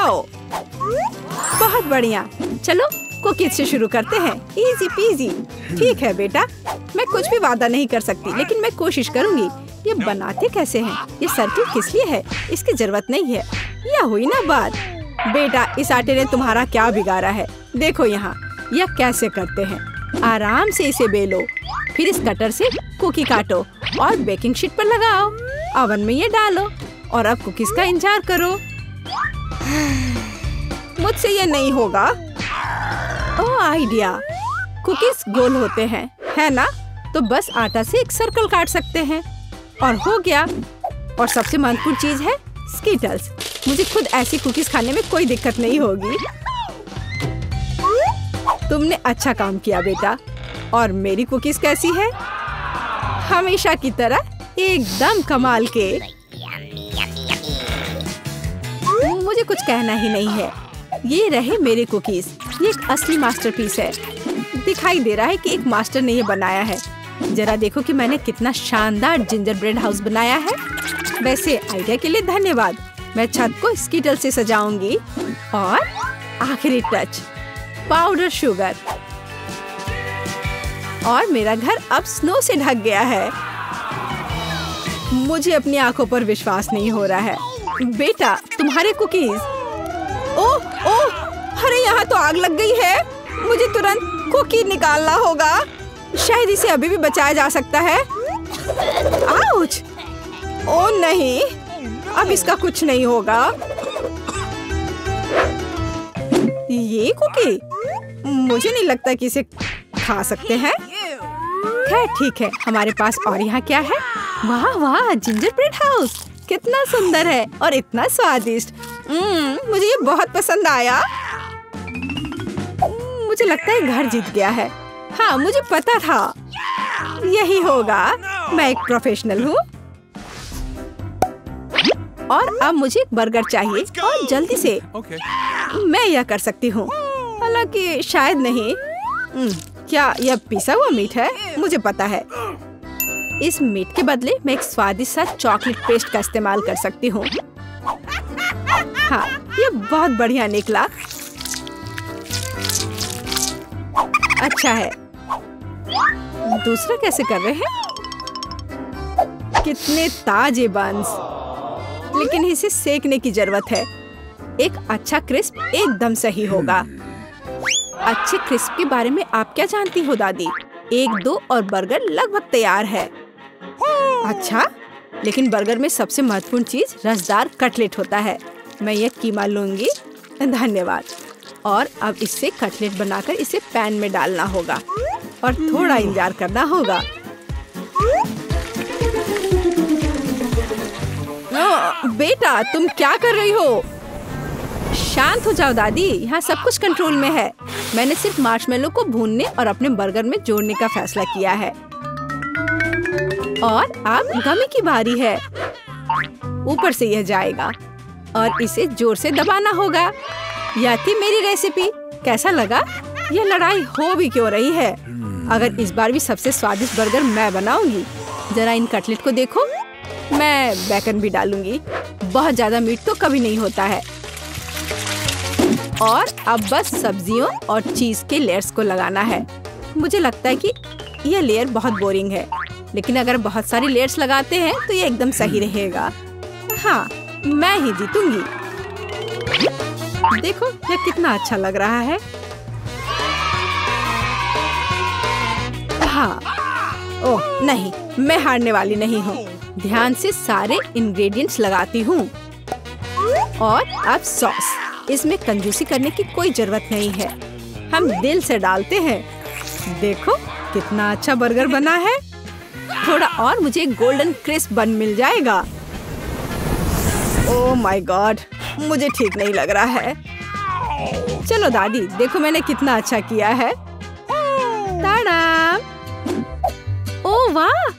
खाओ। बहुत बढ़िया, चलो कुकीज से शुरू करते हैं। Easy PG. ठीक है बेटा, मैं कुछ भी वादा नहीं कर सकती, लेकिन मैं कोशिश करूंगी। ये बनाते कैसे हैं? ये सर्किल किस लिए है? इसकी जरूरत नहीं है। यह हुई ना बात। बेटा, इस आटे ने तुम्हारा क्या बिगाड़ा है? देखो यहाँ, यह कैसे करते हैं। आराम से इसे बेलो, फिर इस कटर से कुकी काटो और बेकिंग शीट पर लगाओ। ओवन में ये डालो और अब कुकीज का इंतजार करो। मुझसे ये नहीं होगा। ओह आइडिया, कुकीज गोल होते हैं, है ना? तो बस आटा से एक सर्कल काट सकते हैं और हो गया। और सबसे महत्वपूर्ण चीज है स्कीटल्स। मुझे खुद ऐसी कुकीज खाने में कोई दिक्कत नहीं होगी। तुमने अच्छा काम किया बेटा। और मेरी कुकीज कैसी है? हमेशा की तरह एकदम कमाल के। मुझे कुछ कहना ही नहीं है। ये रहे मेरे कुकीज। ये एक असली मास्टरपीस है। दिखाई दे रहा है कि एक मास्टर ने ये बनाया है। जरा देखो कि मैंने कितना शानदार जिंजर ब्रेड हाउस बनाया है। वैसे आइडिया के लिए धन्यवाद। मैं छत को स्कीटल से सजाऊंगी। और आखिरी टच, पाउडर शुगर। और मेरा घर अब स्नो से ढक गया है। मुझे अपनी आंखों पर विश्वास नहीं हो रहा है। बेटा, तुम्हारे कुकीज। ओह ओह, अरे यहाँ तो आग लग गई है। मुझे तुरंत कुकी निकालना होगा। शायद इसे अभी भी बचाया जा सकता है। आउच! ओह नहीं, अब इसका कुछ नहीं होगा। ये कुकी, मुझे नहीं लगता कि इसे खा सकते हैं। खैर ठीक है, हमारे पास और यहाँ क्या है? वाह वाह, जिंजर ब्रेड हाउस कितना सुंदर है और इतना स्वादिष्ट। मुझे ये बहुत पसंद आया। मुझे लगता है घर जीत गया है। हाँ, मुझे पता था यही होगा। मैं एक प्रोफेशनल हूँ। और अब मुझे एक बर्गर चाहिए और जल्दी से। मैं यह कर सकती हूँ, हालांकि शायद नहीं। क्या यह पिसा हुआ मीट है? मुझे पता है। इस मीट के बदले मैं एक स्वादिष्ट सा चॉकलेट पेस्ट का इस्तेमाल कर सकती हूँ। हाँ, ये बहुत बढ़िया निकला। अच्छा है। दूसरा कैसे कर रहे हैं? कितने ताजे बंस, लेकिन इसे सेकने की जरूरत है। एक अच्छा क्रिस्प एकदम सही होगा। अच्छे क्रिस्प के बारे में आप क्या जानती हो दादी? 1-2 और बर्गर लगभग तैयार है। अच्छा, लेकिन बर्गर में सबसे महत्वपूर्ण चीज रसदार कटलेट होता है। मैं ये कीमा लूंगी। धन्यवाद। और अब इससे कटलेट बनाकर इसे पैन में डालना होगा और थोड़ा इंतजार करना होगा। बेटा, तुम क्या कर रही हो? शांत हो जाओ दादी, यहाँ सब कुछ कंट्रोल में है। मैंने सिर्फ मार्शमेलो को भूनने और अपने बर्गर में जोड़ने का फैसला किया है। और अब गमी की बारी है। ऊपर से यह जाएगा और इसे जोर से दबाना होगा। यह थी मेरी रेसिपी। कैसा लगा? यह लड़ाई हो भी क्यों रही है? अगर इस बार भी सबसे स्वादिष्ट बर्गर मैं बनाऊंगी। जरा इन कटलेट को देखो। मैं बेकन भी डालूंगी। बहुत ज्यादा मीट तो कभी नहीं होता है। और अब बस सब्जियों और चीज के लेयर्स को लगाना है। मुझे लगता है कि यह लेयर बहुत बोरिंग है, लेकिन अगर बहुत सारी लेयर्स लगाते हैं तो ये एकदम सही रहेगा। हाँ, मैं ही जीतूंगी। देखो यह कितना अच्छा लग रहा है। हाँ, ओह नहीं, मैं हारने वाली नहीं हूँ। ध्यान से सारे इंग्रेडिएंट्स लगाती हूँ। और अब सॉस। इसमें कंजूसी करने की कोई जरूरत नहीं है। हम दिल से डालते हैं। देखो कितना अच्छा बर्गर बना है। थोड़ा और मुझे गोल्डन क्रिस्प बन मिल जाएगा। ओह माय गॉड, मुझे ठीक नहीं लग रहा है। चलो दादी, देखो मैंने कितना अच्छा किया है। ताड़ा! ओह वाह,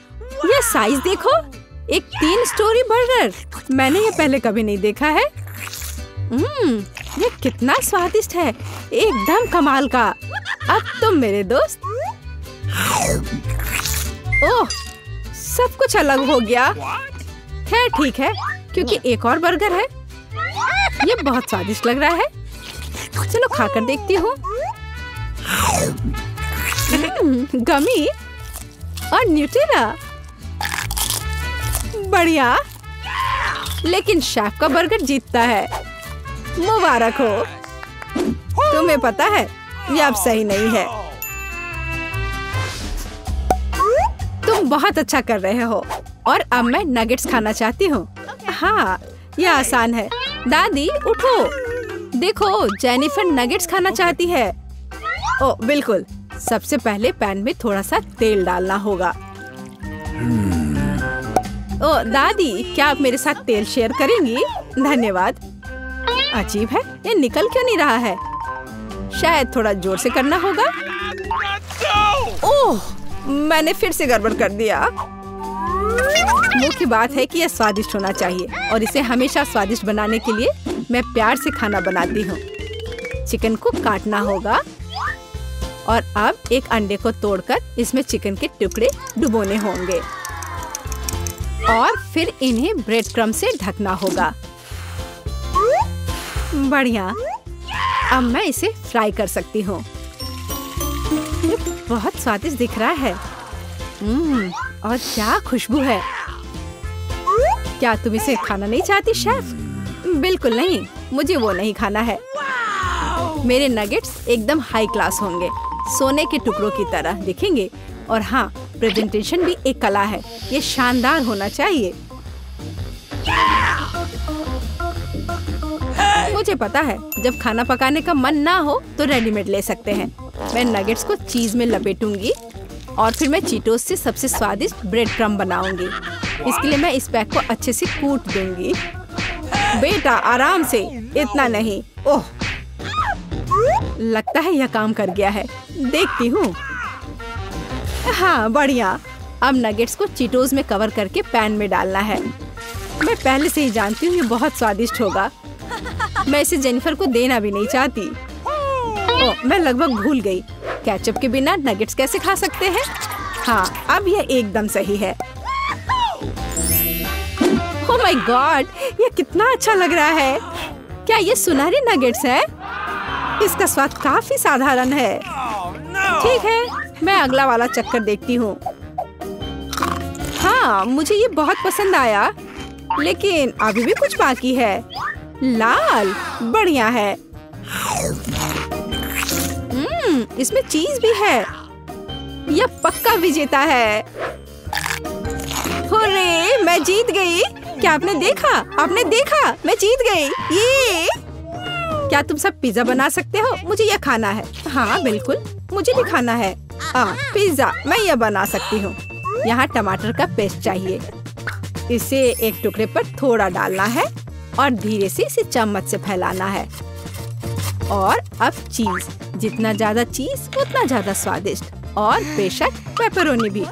ये साइज देखो। एक 3 स्टोरी बर्गर। मैंने ये पहले कभी नहीं देखा है। ये कितना स्वादिष्ट है, एकदम कमाल का। अब तुम मेरे दोस्त। ओह, सब कुछ अलग हो गया। खैर ठीक है, क्योंकि एक और बर्गर है। ये बहुत स्वादिष्ट लग रहा है। चलो खाकर देखती हूँ। गमी और न्यूटेला, बढ़िया। लेकिन शेफ का बर्गर जीतता है। मुबारक हो। तुम्हें पता है ये अब सही नहीं है। तुम बहुत अच्छा कर रहे हो और अब मैं नगेट्स खाना चाहती हूँ। हाँ, यह आसान है। दादी उठो, देखो जेनिफर नगेट्स खाना चाहती है। ओ बिल्कुल। सबसे पहले पैन में थोड़ा सा तेल डालना होगा। ओ दादी, क्या आप मेरे साथ तेल शेयर करेंगी? धन्यवाद। अजीब है, ये निकल क्यों नहीं रहा है? शायद थोड़ा जोर से करना होगा। ओह, मैंने फिर से गड़बड़ कर दिया। मुख्य बात है कि यह स्वादिष्ट होना चाहिए और इसे हमेशा स्वादिष्ट बनाने के लिए मैं प्यार से खाना बनाती हूँ। चिकन को काटना होगा और अब एक अंडे को तोड़कर इसमें चिकन के टुकड़े डुबोने होंगे और फिर इन्हें ब्रेड क्रम्ब से ढकना होगा। बढ़िया। अब मैं इसे फ्राई कर सकती हूँ। ये बहुत स्वादिष्ट दिख रहा है। और क्या खुशबू है। क्या तुम इसे खाना नहीं चाहती शेफ? बिल्कुल नहीं, मुझे वो नहीं खाना है। मेरे नगेट्स एकदम हाई क्लास होंगे, सोने के टुकड़ों की तरह दिखेंगे। और हाँ, प्रेजेंटेशन भी एक कला है। ये शानदार होना चाहिए। मुझे पता है, जब खाना पकाने का मन ना हो तो रेडीमेड ले सकते हैं। मैं नगेट्स को चीज में लपेटूंगी और फिर मैं चीटोस से सबसे स्वादिष्ट ब्रेड क्रम्ब बनाऊंगी। इसके लिए मैं इस पैक को अच्छे से कूट दूंगी। बेटा आराम से, इतना नहीं। ओह, लगता है यह काम कर गया है। देखती हूँ। हाँ, बढ़िया। अब नगेट्स को चीटोस में कवर करके पैन में डालना है। मैं पहले से ही जानती हूँ ये बहुत स्वादिष्ट होगा। मैं इसे जेनिफर को देना भी नहीं चाहती। ओह, मैं लगभग भूल गई। केचप के बिना नगेट्स कैसे खा सकते हैं? हाँ, अब यह एकदम सही है। ओह माय गॉड, ये कितना अच्छा लग रहा है। क्या ये सुनहरे नगेट्स है? इसका स्वाद काफी साधारण है। ठीक है, मैं अगला वाला चक्कर देखती हूँ। हाँ, मुझे ये बहुत पसंद आया, लेकिन अभी भी कुछ बाकी है। लाल, बढ़िया है। इसमें चीज भी है। यह पक्का विजेता है। हुर्रे, मैं जीत गई। क्या आपने देखा? आपने देखा? मैं जीत गई। ये क्या तुम सब पिज्जा बना सकते हो? मुझे यह खाना है। हाँ बिल्कुल, मुझे भी खाना है। पिज्जा मैं यह बना सकती हूँ। यहाँ टमाटर का पेस्ट चाहिए। इसे एक टुकड़े पर थोड़ा डालना है और धीरे से इसे चम्मच से फैलाना है। और अब चीज, जितना ज्यादा चीज उतना ज्यादा स्वादिष्ट। और बेशक पेपरोनी भी।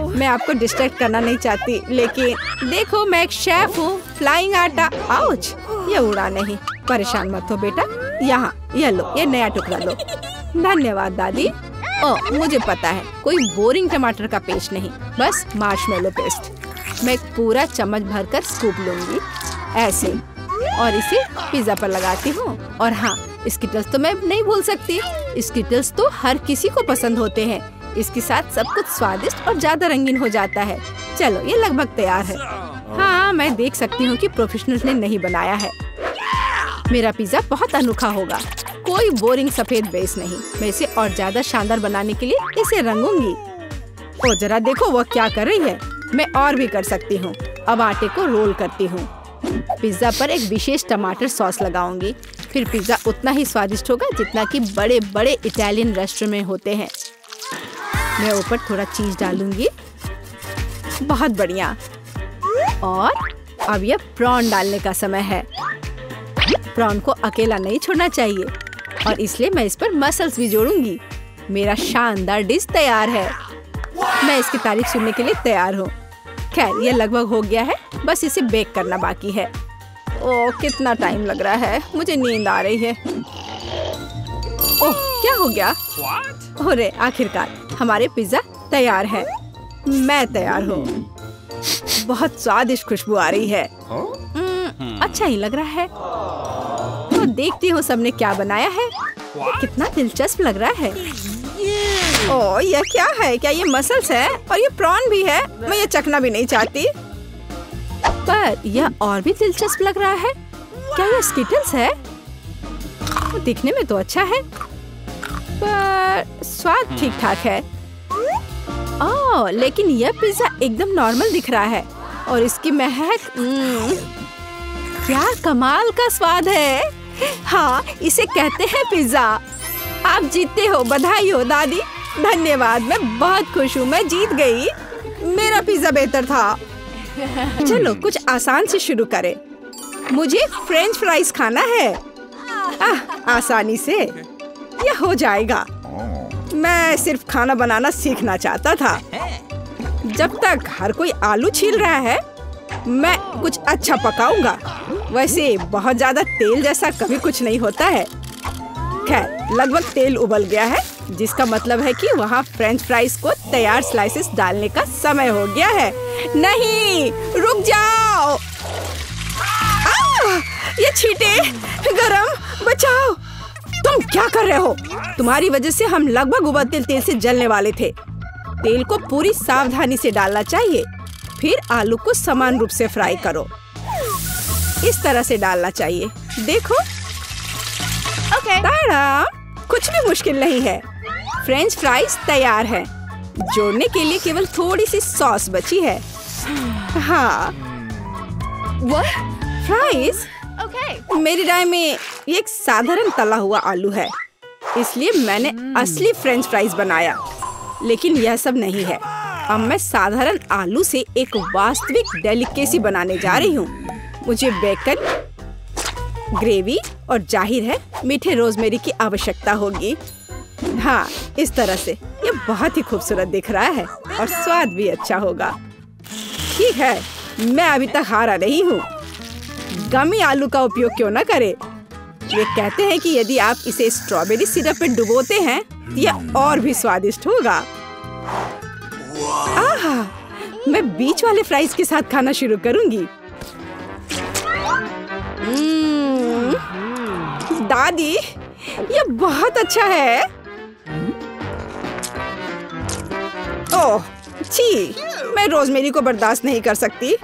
मैं आपको डिस्ट्रैक्ट करना नहीं चाहती, लेकिन देखो मैं एक शेफ हूँ। फ्लाइंग आटा। आउच, ये उड़ा नहीं। परेशान मत हो बेटा। यहाँ ये लो, ये नया टुकड़ा लो। धन्यवाद दादी। ओह, मुझे पता है, कोई बोरिंग टमाटर का पेस्ट नहीं, बस मार्शमेलो पेस्ट। मैं पूरा चम्मच भरकर स्कूप लूंगी ऐसे और इसे पिज्जा पर लगाती हूँ। और हाँ, स्किटल्स तो मैं नहीं भूल सकती। स्किटल्स तो हर किसी को पसंद होते हैं। इसके साथ सब कुछ स्वादिष्ट और ज्यादा रंगीन हो जाता है। चलो, ये लगभग तैयार है। हाँ, मैं देख सकती हूँ कि प्रोफेशनल्स ने नहीं बनाया है। मेरा पिज्जा बहुत अनोखा होगा। कोई बोरिंग सफेद बेस नहीं। मैं इसे और ज्यादा शानदार बनाने के लिए इसे रंगूंगी। ओ जरा देखो वो क्या कर रही है। मैं और भी कर सकती हूँ। अब आटे को रोल करती हूँ। पिज्जा पर एक विशेष टमाटर सॉस लगाऊंगी। फिर पिज्जा उतना ही स्वादिष्ट होगा जितना कि बड़े बड़े इटालियन रेस्टोरेंट में होते हैं। मैं ऊपर थोड़ा चीज डालूंगी। बहुत बढ़िया। और अब यह प्रॉन डालने का समय है। प्रॉन को अकेला नहीं छोड़ना चाहिए और इसलिए मैं इस पर मसल्स भी जोड़ूंगी। मेरा शानदार डिश तैयार है। मैं इसकी तारीफ सुनने के लिए तैयार हूँ। खैर, ये लगभग हो गया है, बस इसे बेक करना बाकी है। ओह, कितना टाइम लग रहा है। मुझे नींद आ रही है। ओह, क्या हो गया? अरे आखिरकार हमारे पिज्जा तैयार है। मैं तैयार हूँ। बहुत स्वादिष्ट खुशबू आ रही है। अच्छा ही लग रहा है। देखती हूँ सबने क्या बनाया है। कितना दिलचस्प लग रहा है। ओह, यह क्या है? क्या ये मसल्स है? और ये प्रॉन भी है। मैं ये चखना भी नहीं चाहती। पर यह और भी दिलचस्प लग रहा है। क्या ये स्किटल्स है? दिखने में तो अच्छा है, पर स्वाद ठीक ठाक है। ओह, लेकिन यह पिज्जा एकदम नॉर्मल दिख रहा है और इसकी महक क्या कमाल का स्वाद है। हाँ, इसे कहते हैं पिज्जा। आप जीतते हो, बधाई हो दादी। धन्यवाद, मैं बहुत खुश हूँ, मैं जीत गई। मेरा पिज्जा बेहतर था। चलो कुछ आसान से शुरू करें। मुझे फ्रेंच फ्राइज खाना है। आसानी से यह हो जाएगा। मैं सिर्फ खाना बनाना सीखना चाहता था। जब तक हर कोई आलू छील रहा है, मैं कुछ अच्छा पकाऊंगा। वैसे बहुत ज्यादा तेल जैसा कभी कुछ नहीं होता है। खैर, लगभग तेल उबल गया है, जिसका मतलब है कि वहाँ फ्रेंच फ्राइज को तैयार स्लाइसेस डालने का समय हो गया है। नहीं, रुक जाओ। ये छींटे, गरम, बचाओ। तुम क्या कर रहे हो? तुम्हारी वजह से हम लगभग उबलते तेल से जलने वाले थे। तेल को पूरी सावधानी से डालना चाहिए। फिर आलू को समान रूप से फ्राई करो। इस तरह से डालना चाहिए। देखो, ताड़ा, कुछ भी मुश्किल नहीं है। फ्रेंच फ्राइज तैयार है। जोड़ने के लिए केवल थोड़ी सी सॉस बची है। हाँ, फ्राइज? मेरी राय में ये एक साधारण तला हुआ आलू है, इसलिए मैंने असली फ्रेंच फ्राइज बनाया। लेकिन यह सब नहीं है। अब मैं साधारण आलू से एक वास्तविक डेलिकेसी बनाने जा रही हूँ। मुझे बेकन, ग्रेवी और जाहिर है मीठे रोजमेरी की आवश्यकता होगी। हाँ, इस तरह से ये बहुत ही खूबसूरत दिख रहा है और स्वाद भी अच्छा होगा। ठीक है, मैं अभी तक हारा नहीं हूँ। गमी आलू का उपयोग क्यों न करें? वे कहते हैं कि यदि आप इसे स्ट्रॉबेरी सिरप में डुबोते हैं तो यह और भी स्वादिष्ट होगा। आहा, मैं बीच वाले फ्राइज के साथ खाना शुरू करूंगी। दादी, यह बहुत अच्छा है। ओह, छी, मैं रोजमेरी को बर्दाश्त नहीं कर सकती।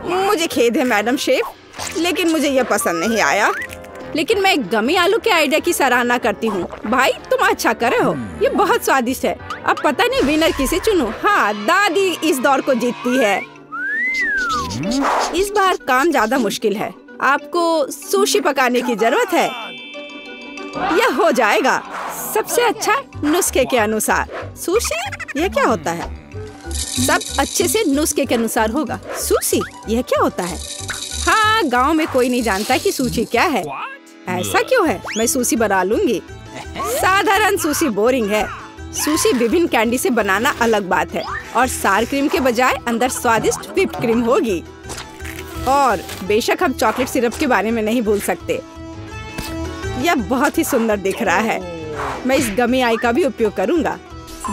मुझे खेद है मैडम शेफ, लेकिन मुझे यह पसंद नहीं आया। लेकिन मैं गमी आलू के आइडिया की सराहना करती हूँ। भाई, तुम अच्छा कर रहे हो। ये बहुत स्वादिष्ट है। अब पता नहीं विनर किसे चुनूं। हाँ, दादी इस दौर को जीतती है। इस बार काम ज्यादा मुश्किल है। आपको सुशी पकाने की जरूरत है। यह हो जाएगा सबसे अच्छा नुस्खे के अनुसार। सुशी? यह क्या होता है? सब अच्छे से नुस्खे के अनुसार होगा। सुशी? यह क्या होता है? हाँ, गांव में कोई नहीं जानता कि सुशी क्या है। ऐसा क्यों है? मैं सुशी बना लूंगी। साधारण सुशी बोरिंग है। सुशी विभिन्न कैंडी से बनाना अलग बात है, और सार क्रीम के बजाय अंदर स्वादिष्ट व्हिप्ड क्रीम होगी। और बेशक हम चॉकलेट सिरप के बारे में नहीं भूल सकते। यह बहुत ही सुंदर दिख रहा है। मैं इस गमी आई का भी उपयोग करूंगा।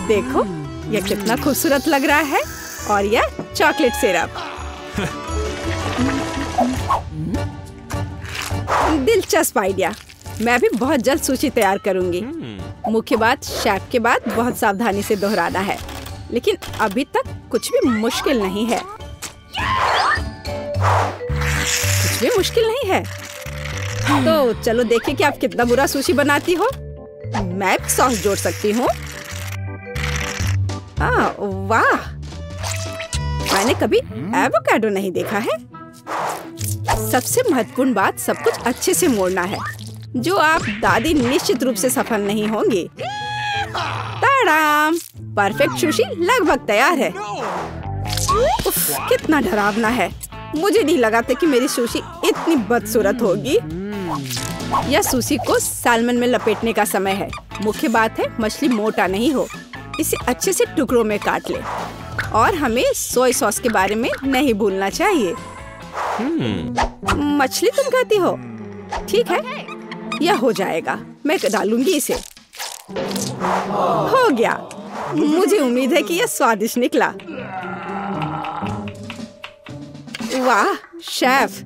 देखो, यह कितना खूबसूरत लग रहा है। और यह चॉकलेट सिरप। दिलचस्प आइडिया। मैं भी बहुत जल्द सुशी तैयार करूंगी। मुख्य बात, शेफ के बाद बहुत सावधानी से दोहराना है। लेकिन अभी तक कुछ भी मुश्किल नहीं है। कुछ भी मुश्किल नहीं है। तो चलो देखें कि आप कितना बुरा सुशी बनाती हो। मैं भी सॉस जोड़ सकती हूँ। वाह, मैंने कभी एवोकाडो नहीं देखा है। सबसे महत्वपूर्ण बात, सब कुछ अच्छे से मोड़ना है, जो आप दादी निश्चित रूप से सफल नहीं होंगी। ताड़ाम, परफेक्ट सुशी लगभग तैयार है। उफ, कितना डरावना है। मुझे नहीं लगा था कि मेरी सुशी इतनी बदसूरत होगी। यह सुशी को साल्मन में लपेटने का समय है। मुख्य बात है मछली मोटा नहीं हो। इसे अच्छे से टुकड़ों में काट ले। और हमें सोया सॉस के बारे में नहीं भूलना चाहिए। मछली तुम कहती हो? ठीक है, यह हो जाएगा। मैं डालूंगी इसे। हो गया। मुझे उम्मीद है कि यह स्वादिष्ट निकला। वाह, शेफ,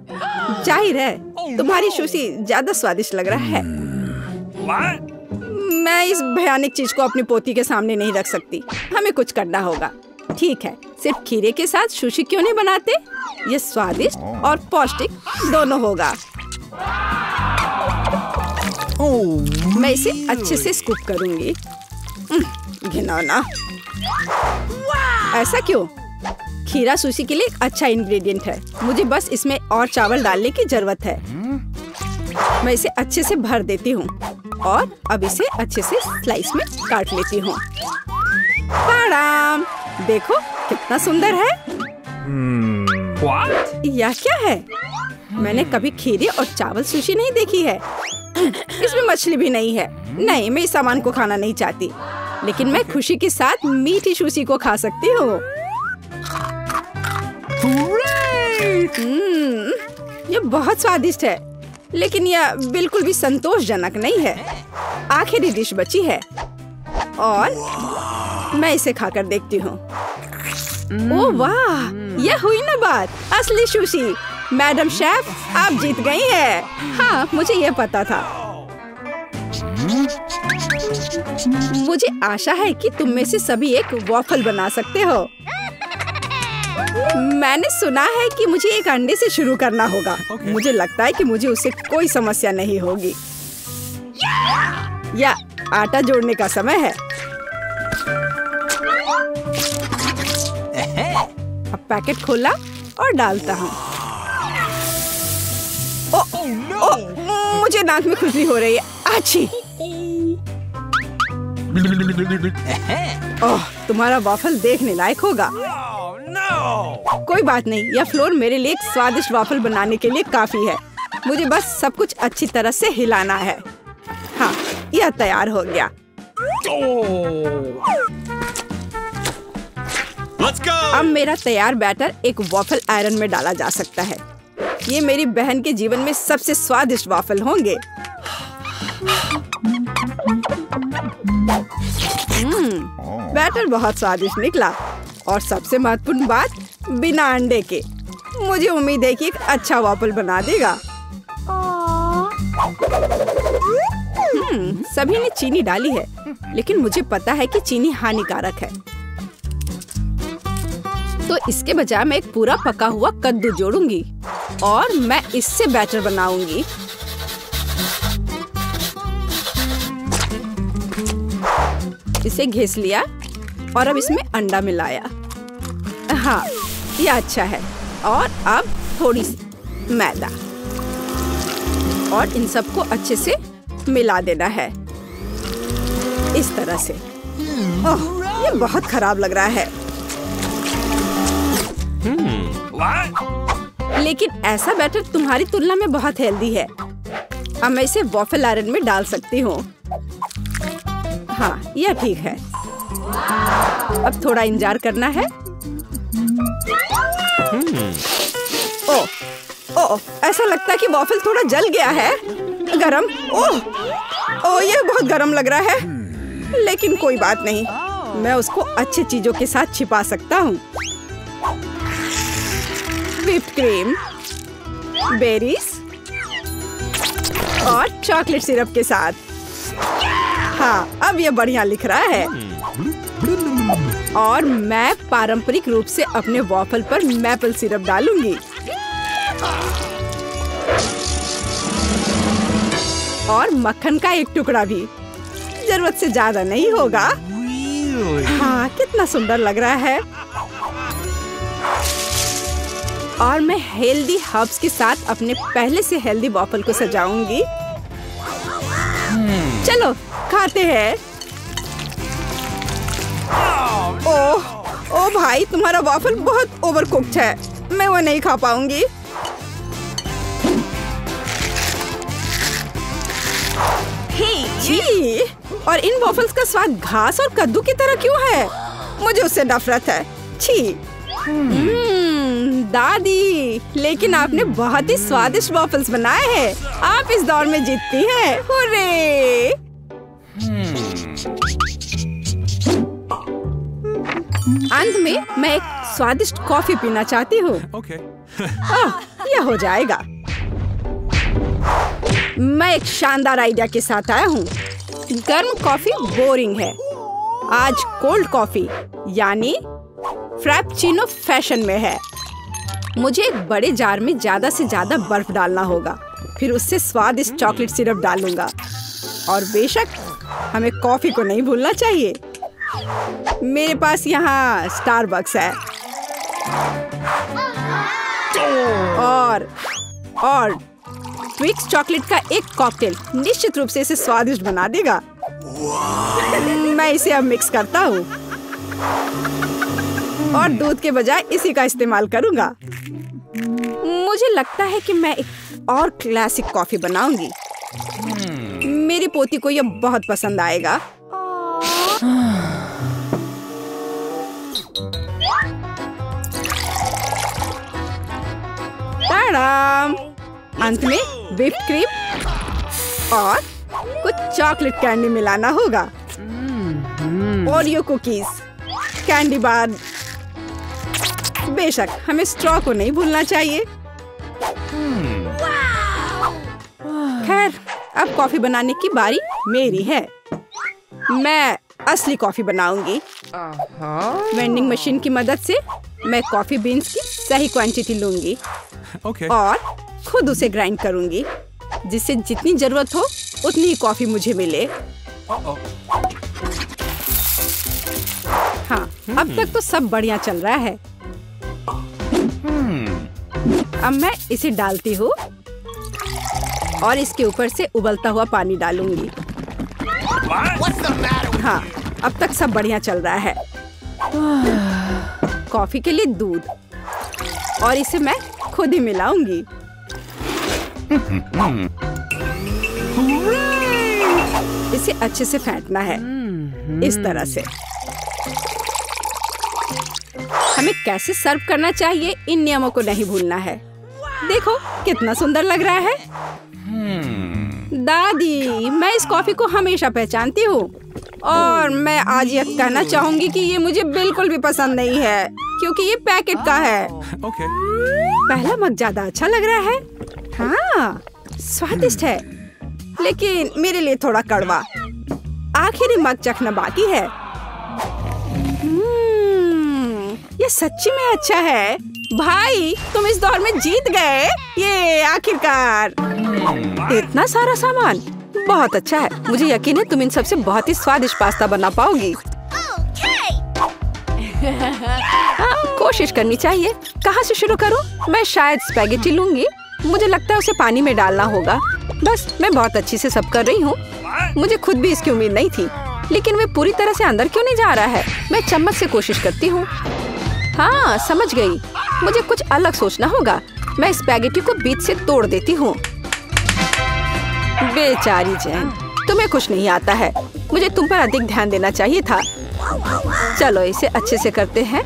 जाहिर है तुम्हारी सुशी ज्यादा स्वादिष्ट लग रहा है। मैं इस भयानक चीज को अपनी पोती के सामने नहीं रख सकती। हमें कुछ करना होगा। ठीक है, सिर्फ खीरे के साथ सुशी क्यों नहीं बनाते? ये स्वादिष्ट और पौष्टिक दोनों होगा। मैं इसे अच्छे से स्कूप करूंगी। घिनौना। ऐसा क्यों? खीरा सुशी के लिए एक अच्छा इंग्रेडिएंट है। मुझे बस इसमें और चावल डालने की जरूरत है। मैं इसे अच्छे से भर देती हूँ और अब इसे अच्छे से स्लाइस में काट लेती हूँ। देखो कितना सुंदर है। यह क्या है? मैंने कभी खीरे और चावल सुशी नहीं देखी है। इसमें मछली भी नहीं है। नहीं, मैं इस सामान को खाना नहीं चाहती, लेकिन मैं खुशी के साथ मीठी सुशी को खा सकती हूँ। ये बहुत स्वादिष्ट है, लेकिन यह बिल्कुल भी संतोषजनक नहीं है। आखिरी डिश बची है और मैं इसे खाकर देखती हूँ। ओह वाह, यह हुई ना बात, असली सुशी। मैडम शेफ, आप जीत गई हैं। हाँ, मुझे यह पता था। मुझे आशा है कि तुम में से सभी एक वॉफल बना सकते हो। मैंने सुना है कि मुझे एक अंडे से शुरू करना होगा। मुझे लगता है कि मुझे उससे कोई समस्या नहीं होगी। या आटा जोड़ने का समय है। अब पैकेट खोला और डालता हूँ। मुझे नाक में खुजली हो रही है। अच्छी। ओह, तुम्हारा वॉफल देखने लायक होगा। कोई बात नहीं, यह फ्लोर मेरे लिए एक स्वादिष्ट वॉफल बनाने के लिए काफी है। मुझे बस सब कुछ अच्छी तरह से हिलाना है। हाँ, यह तैयार हो गया। Let's go! अब मेरा तैयार बैटर एक वॉफल आयरन में डाला जा सकता है। ये मेरी बहन के जीवन में सबसे स्वादिष्ट वॉफल होंगे। बैटर बहुत स्वादिष्ट निकला और सबसे महत्वपूर्ण बात, बिना अंडे के। मुझे उम्मीद है कि एक अच्छा वॉफल बना देगा। सभी ने चीनी डाली है, लेकिन मुझे पता है कि चीनी हानिकारक है। तो इसके बजाय मैं एक पूरा पका हुआ कद्दू जोड़ूंगी और मैं इससे बैटर बनाऊंगी। इसे घिस लिया और अब इसमें अंडा मिलाया। हाँ, यह अच्छा है। और अब थोड़ी सी मैदा और इन सबको अच्छे से मिला देना है, इस तरह से। ओह, ये बहुत खराब लग रहा है। लेकिन ऐसा बैटर तुम्हारी तुलना में बहुत हेल्दी है। अब मैं इसे वॉफल आयरन में डाल सकती हूँ। हाँ, यह ठीक है। अब थोड़ा इंतजार करना है। ओह, ऐसा लगता है कि वॉफल थोड़ा जल गया है। गरम। ओह, यह बहुत गरम लग रहा है। लेकिन कोई बात नहीं, मैं उसको अच्छी चीजों के साथ छिपा सकता हूँ। व्हिप्ड क्रीम, बेरीज और चॉकलेट सिरप के साथ। हाँ, अब ये बढ़िया लिख रहा है। और मैं पारंपरिक रूप से अपने वॉफल पर मैपल सिरप डालूंगी। और मक्खन का एक टुकड़ा भी। जरूरत से ज्यादा नहीं होगा। हाँ, कितना सुंदर लग रहा है। और मैं हेल्दी हर्ब्स के साथ अपने पहले से हेल्दी वॉफल को सजाऊंगी। चलो खाते हैं। ओह भाई, तुम्हारा वॉफल बहुत ओवरकुक्ड है। मैं वो नहीं खा पाऊंगी। छी, और इन वॉफल्स का स्वाद घास और कद्दू की तरह क्यों है? मुझे उससे नफरत है। छी। दादी, लेकिन आपने बहुत ही स्वादिष्ट वॉफल्स बनाए हैं। आप इस दौर में जीतती हैं। हुर्रे! अंत में मैं एक स्वादिष्ट कॉफी पीना चाहती हूँ। यह हो जाएगा। मैं एक शानदार आइडिया के साथ आया हूँ। गर्म कॉफी बोरिंग है। आज कोल्ड कॉफी यानी फ्रैप्पुचिनो फैशन में है। मुझे एक बड़े जार में ज्यादा से ज्यादा बर्फ डालना होगा, फिर उससे स्वादिष्ट चॉकलेट सिरप डालूंगा। और बेशक हमें कॉफी को नहीं भूलना चाहिए। मेरे पास यहाँ स्टारबक्स है और ट्विक्स चॉकलेट का एक कॉकटेल निश्चित रूप से इसे स्वादिष्ट बना देगा। मैं इसे अब मिक्स करता हूँ और दूध के बजाय इसी का इस्तेमाल करूँगा। मुझे लगता है कि मैं एक और क्लासिक कॉफी बनाऊंगी। मेरी पोती को यह बहुत पसंद आएगा। टाडाम! अंत में व्हिप्ड क्रीम और कुछ चॉकलेट कैंडी मिलाना होगा। Oreo cookies, candy bar. बेशक हमें स्ट्रॉ को नहीं भूलना चाहिए। खैर, अब कॉफी बनाने की बारी मेरी है। मैं असली कॉफी बनाऊंगी। वेंडिंग मशीन की मदद से मैं कॉफी बीन्स की सही क्वांटिटी लूंगी और खुद उसे ग्राइंड करूंगी, जिससे जितनी जरूरत हो उतनी ही कॉफी मुझे मिले। हाँ, अब तक तो सब बढ़िया चल रहा है। अब मैं इसे डालती हूँ और इसके ऊपर से उबलता हुआ पानी डालूंगी। हाँ, अब तक सब बढ़िया चल रहा है। कॉफी के लिए दूध और इसे मैं खुद ही मिलाऊंगी। इसे अच्छे से फेंटना है, इस तरह से। हमें कैसे सर्व करना चाहिए, इन नियमों को नहीं भूलना है। देखो कितना सुंदर लग रहा है। दादी, मैं इस कॉफी को हमेशा पहचानती हूँ और मैं आज यह कहना चाहूंगी कि ये मुझे बिल्कुल भी पसंद नहीं है, क्योंकि ये पैकेट का है। पहला मग ज्यादा अच्छा लग रहा है। हाँ, स्वादिष्ट है, लेकिन मेरे लिए थोड़ा कड़वा। आखिरी मग चखना बाकी है। ये सच्ची में अच्छा है। भाई, तुम इस दौर में जीत गए। ये आखिरकार। इतना सारा सामान बहुत अच्छा है। मुझे यकीन है तुम इन सबसे बहुत ही स्वादिष्ट पास्ता बना पाओगी। कोशिश करनी चाहिए। कहाँ से शुरू करूँ? मैं शायद स्पैगेटी लूंगी। मुझे लगता है उसे पानी में डालना होगा। बस, मैं बहुत अच्छी से सब कर रही हूँ। मुझे खुद भी इसकी उम्मीद नहीं थी, लेकिन वे पूरी तरह से अंदर क्यों नहीं जा रहा है? मैं चम्मच से कोशिश करती हूँ। हाँ, समझ गई। मुझे कुछ अलग सोचना होगा। मैं स्पैगेटी को बीच से तोड़ देती हूँ। बेचारी जैन, तुम्हें कुछ नहीं आता है। मुझे तुम पर अधिक ध्यान देना चाहिए था। चलो इसे अच्छे से करते हैं।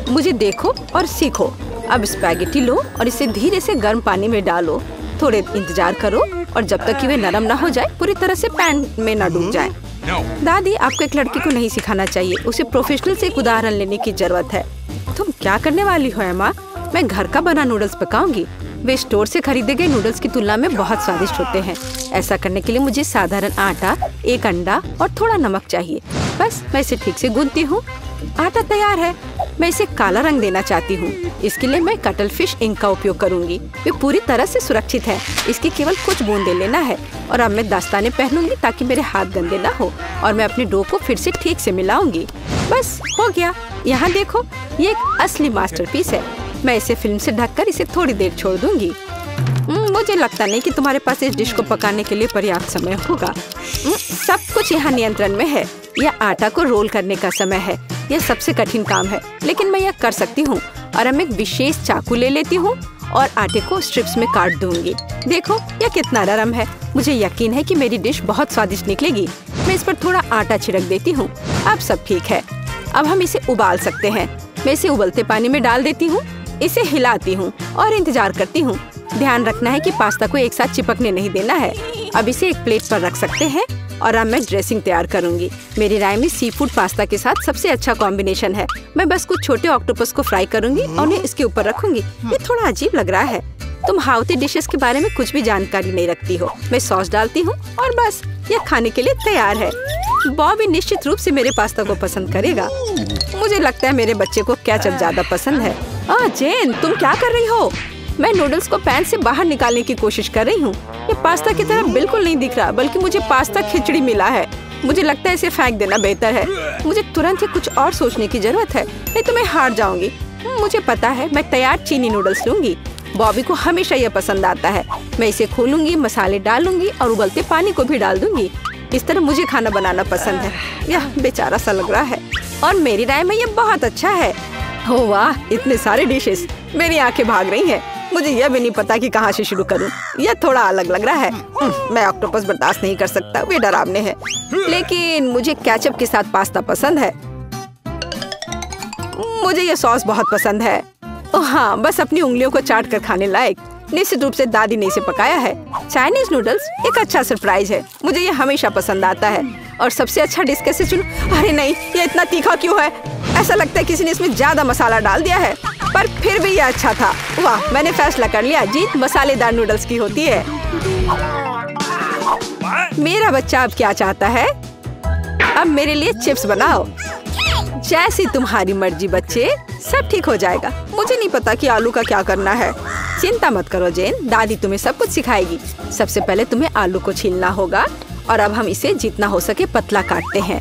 मुझे देखो और सीखो। अब स्पैगेटी लो और इसे धीरे से गर्म पानी में डालो। थोड़े इंतजार करो और जब तक कि वे नरम ना हो जाए, पूरी तरह से पैन में ना डूब जाए। दादी, आपको एक लड़की को नहीं सिखाना चाहिए। उसे प्रोफेशनल से एक उदाहरण लेने की जरूरत है। तुम क्या करने वाली हो एमा? मैं घर का बना नूडल्स पकाऊंगी। वे स्टोर से खरीदे गए नूडल्स की तुलना में बहुत स्वादिष्ट होते हैं। ऐसा करने के लिए मुझे साधारण आटा, एक अंडा और थोड़ा नमक चाहिए। बस, मैं इसे ठीक से गूंथती हूँ। आटा तैयार है। मैं इसे काला रंग देना चाहती हूँ। इसके लिए मैं कटल फिश इंक का उपयोग करूंगी। वे पूरी तरह से सुरक्षित है। इसकी केवल कुछ बूंदे लेना है। और अब मैं दस्ताने पहनूंगी ताकि मेरे हाथ गंदे ना हो। और मैं अपने डो को फिर से ठीक से मिलाऊंगी। बस, हो गया। यहाँ देखो, ये एक असली मास्टरपीस है। मैं इसे फिल्म से ढककर इसे थोड़ी देर छोड़ दूंगी। मुझे लगता नहीं कि तुम्हारे पास इस डिश को पकाने के लिए पर्याप्त समय होगा। सब कुछ यहाँ नियंत्रण में है। यह आटा को रोल करने का समय है। यह सबसे कठिन काम है, लेकिन मैं यह कर सकती हूँ। और अब एक विशेष चाकू ले लेती हूँ और आटे को स्ट्रिप्स में काट दूंगी। देखो, यह कितना नरम है। मुझे यकीन है कि मेरी डिश बहुत स्वादिष्ट निकलेगी। मैं इस पर थोड़ा आटा छिड़क देती हूँ। अब सब ठीक है। अब हम इसे उबाल सकते हैं। मैं इसे उबलते पानी में डाल देती हूँ। इसे हिलाती हूँ और इंतजार करती हूँ। ध्यान रखना है कि पास्ता को एक साथ चिपकने नहीं देना है। अब इसे एक प्लेट पर रख सकते हैं और अब मैं ड्रेसिंग तैयार करूंगी। मेरी राय में सी फूड पास्ता के साथ सबसे अच्छा कॉम्बिनेशन है। मैं बस कुछ छोटे ऑक्टोपस को फ्राई करूंगी और उन्हें इसके ऊपर रखूंगी। ये थोड़ा अजीब लग रहा है। तुम हाउती डिशेस के बारे में कुछ भी जानकारी नहीं रखती हो। मैं सॉस डालती हूँ और बस यह खाने के लिए तैयार है। बॉबी निश्चित रूप से मेरे पास्ता को पसंद करेगा। मुझे लगता है मेरे बच्चे को केचप ज्यादा पसंद है। जेन, तुम क्या कर रही हो? मैं नूडल्स को पैन से बाहर निकालने की कोशिश कर रही हूँ। ये पास्ता की तरह बिल्कुल नहीं दिख रहा, बल्कि मुझे पास्ता खिचड़ी मिला है। मुझे लगता है इसे फेंक देना बेहतर है। मुझे तुरंत ही कुछ और सोचने की जरूरत है, नहीं तो मैं हार जाऊंगी। मुझे पता है, मैं तैयार चीनी नूडल्स लूंगी। बॉबी को हमेशा यह पसंद आता है। मैं इसे खोलूंगी, मसाले डालूंगी और उबलते पानी को भी डाल दूंगी। इस तरह मुझे खाना बनाना पसंद है। यह बेचारा सा लग रहा है और मेरी राय में यह बहुत अच्छा है। ओह वाह, इतने सारे डिशेस, मेरी आंखें भाग रही हैं। मुझे यह भी नहीं पता कि कहाँ से शुरू करूं। यह थोड़ा अलग लग रहा है। मैं ऑक्टोपस बर्दाश्त नहीं कर सकता, वे डरावने हैं। लेकिन मुझे केचप के साथ पास्ता पसंद है। मुझे यह सॉस बहुत पसंद है। ओह हाँ, बस अपनी उंगलियों को चाट कर खाने लायक। निश्चित रूप से दादी ने इसे पकाया है। चाइनीज नूडल्स एक अच्छा सरप्राइज है। मुझे ये हमेशा पसंद आता है। और सबसे अच्छा डिश कैसे चुनूं? अरे नहीं, ये इतना तीखा क्यों है? ऐसा लगता है किसी ने इसमें ज्यादा मसाला डाल दिया है, पर फिर भी ये अच्छा था। वाह, मैंने फैसला कर लिया, जीत मसालेदार नूडल्स की होती है। मेरा बच्चा अब क्या चाहता है? अब मेरे लिए चिप्स बनाओ। जैसी तुम्हारी मर्जी बच्चे, सब ठीक हो जाएगा। मुझे नहीं पता कि आलू का क्या करना है। चिंता मत करो जेन, दादी तुम्हें सब कुछ सिखाएगी। सबसे पहले तुम्हें आलू को छीलना होगा और अब हम इसे जितना हो सके पतला काटते हैं।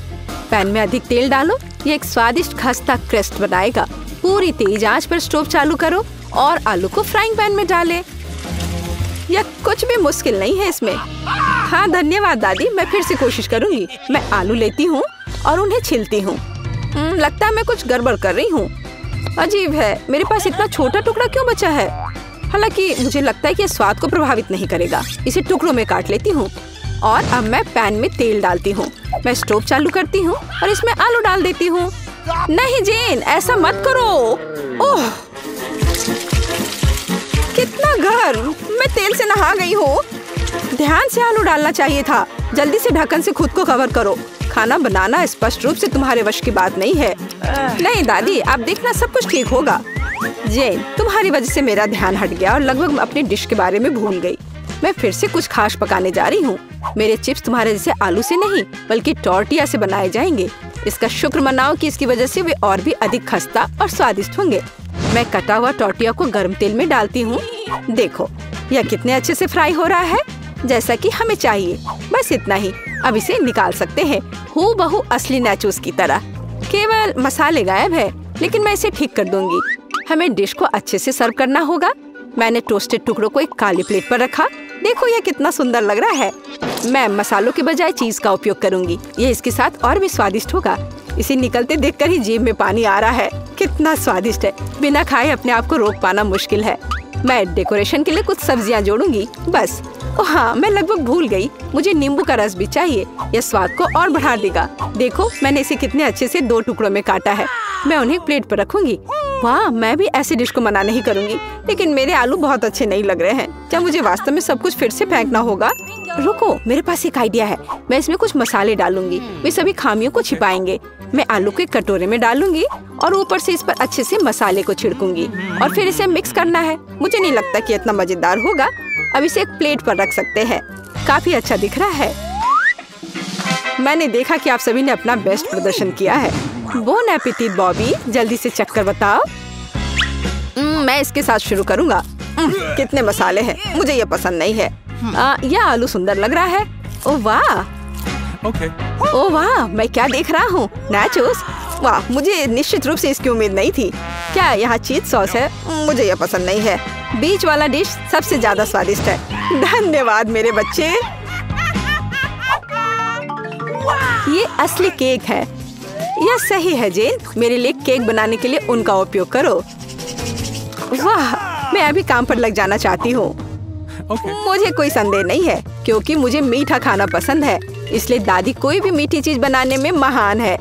पैन में अधिक तेल डालो, ये एक स्वादिष्ट खस्ता क्रस्ट बनाएगा। पूरी तेज आंच पर स्टोव चालू करो और आलू को फ्राइंग पैन में डालें। यह कुछ भी मुश्किल नहीं है इसमें। हाँ धन्यवाद दादी, मैं फिर से कोशिश करूंगी। मैं आलू लेती हूँ और उन्हें छीलती हूँ। लगता है मैं कुछ गड़बड़ कर रही हूँ। अजीब है, मेरे पास इतना छोटा टुकड़ा क्यों बचा है? हालांकि मुझे लगता है कि यह स्वाद को प्रभावित नहीं करेगा। इसे टुकड़ों में काट लेती हूँ और अब मैं पैन में तेल डालती हूँ। मैं स्टोव चालू करती हूँ और इसमें आलू डाल देती हूँ। नहीं जेन, ऐसा मत करो। ओह, कितना गर्म! मैं तेल से नहा गई हूँ। ध्यान से आलू डालना चाहिए था। जल्दी से ढक्कन से खुद को कवर करो। खाना बनाना स्पष्ट रूप से तुम्हारे वश की बात नहीं है। नहीं दादी, आप देखना सब कुछ ठीक होगा। जेन, तुम्हारी वजह से मेरा ध्यान हट गया और लगभग अपनी डिश के बारे में भूल गई। मैं फिर से कुछ खास पकाने जा रही हूँ। मेरे चिप्स तुम्हारे जैसे आलू से नहीं, बल्कि टॉर्टिया से बनाए जाएंगे। इसका शुक्र मनाओ कि इसकी वजह से वे और भी अधिक खस्ता और स्वादिष्ट होंगे। मैं कटा हुआ टॉर्टिया को गर्म तेल में डालती हूँ। देखो, यह कितने अच्छे से फ्राई हो रहा है, जैसा कि हमें चाहिए। बस इतना ही, अब इसे निकाल सकते हैं। हूबहू असली नाचोस की तरह। केवल मसाले गायब है, लेकिन मैं इसे ठीक कर दूंगी। हमें डिश को अच्छे से सर्व करना होगा। मैंने टोस्टेड टुकड़ों को एक काली प्लेट पर रखा। देखो यह कितना सुंदर लग रहा है। मैं मसालों के बजाय चीज का उपयोग करूंगी। ये इसके साथ और भी स्वादिष्ट होगा। इसे निकलते देखकर ही जीभ में पानी आ रहा है। कितना स्वादिष्ट है, बिना खाए अपने आप को रोक पाना मुश्किल है। मैं डेकोरेशन के लिए कुछ सब्जियां जोड़ूंगी बस। ओह हाँ, मैं लगभग भूल गई, मुझे नींबू का रस भी चाहिए। यह स्वाद को और बढ़ा देगा। देखो मैंने इसे कितने अच्छे से 2 टुकड़ों में काटा है। मैं उन्हें प्लेट पर रखूंगी। वाह, मैं भी ऐसी डिश को मना नहीं करूंगी, लेकिन मेरे आलू बहुत अच्छे नहीं लग रहे हैं। क्या मुझे वास्तव में सब कुछ फिर से फेंकना होगा? रुको, मेरे पास एक आइडिया है। मैं इसमें कुछ मसाले डालूंगी, वे सभी खामियों को छिपाएंगे। मैं आलू को एक कटोरे में डालूंगी और ऊपर से इस पर अच्छे से मसाले को छिड़कूंगी और फिर इसे मिक्स करना है। मुझे नहीं लगता कि इतना मजेदार होगा। अब इसे एक प्लेट पर रख सकते हैं। काफी अच्छा दिख रहा है। मैंने देखा कि आप सभी ने अपना बेस्ट प्रदर्शन किया है। बोन एपेटिट बॉबी, जल्दी से चख कर बताओ। मैं इसके साथ शुरू करूंगा। कितने मसाले हैं, मुझे ये पसंद नहीं है। यह आलू सुंदर लग रहा है। ओह वाह, ओह वाह, मैं क्या देख रहा हूँ? नाचोस। वाह, मुझे निश्चित रूप से इसकी उम्मीद नहीं थी। क्या यहाँ चीज सॉस है? मुझे यह पसंद नहीं है। बीच वाला डिश सबसे ज्यादा स्वादिष्ट है। धन्यवाद मेरे बच्चे। ये असली केक है। यह सही है जेन, मेरे लिए केक बनाने के लिए उनका उपयोग करो। वाह, मैं अभी काम पर लग जाना चाहती हूँ। मुझे कोई संदेह नहीं है, क्योंकि मुझे मीठा खाना पसंद है। इसलिए दादी कोई भी मीठी चीज बनाने में महान है।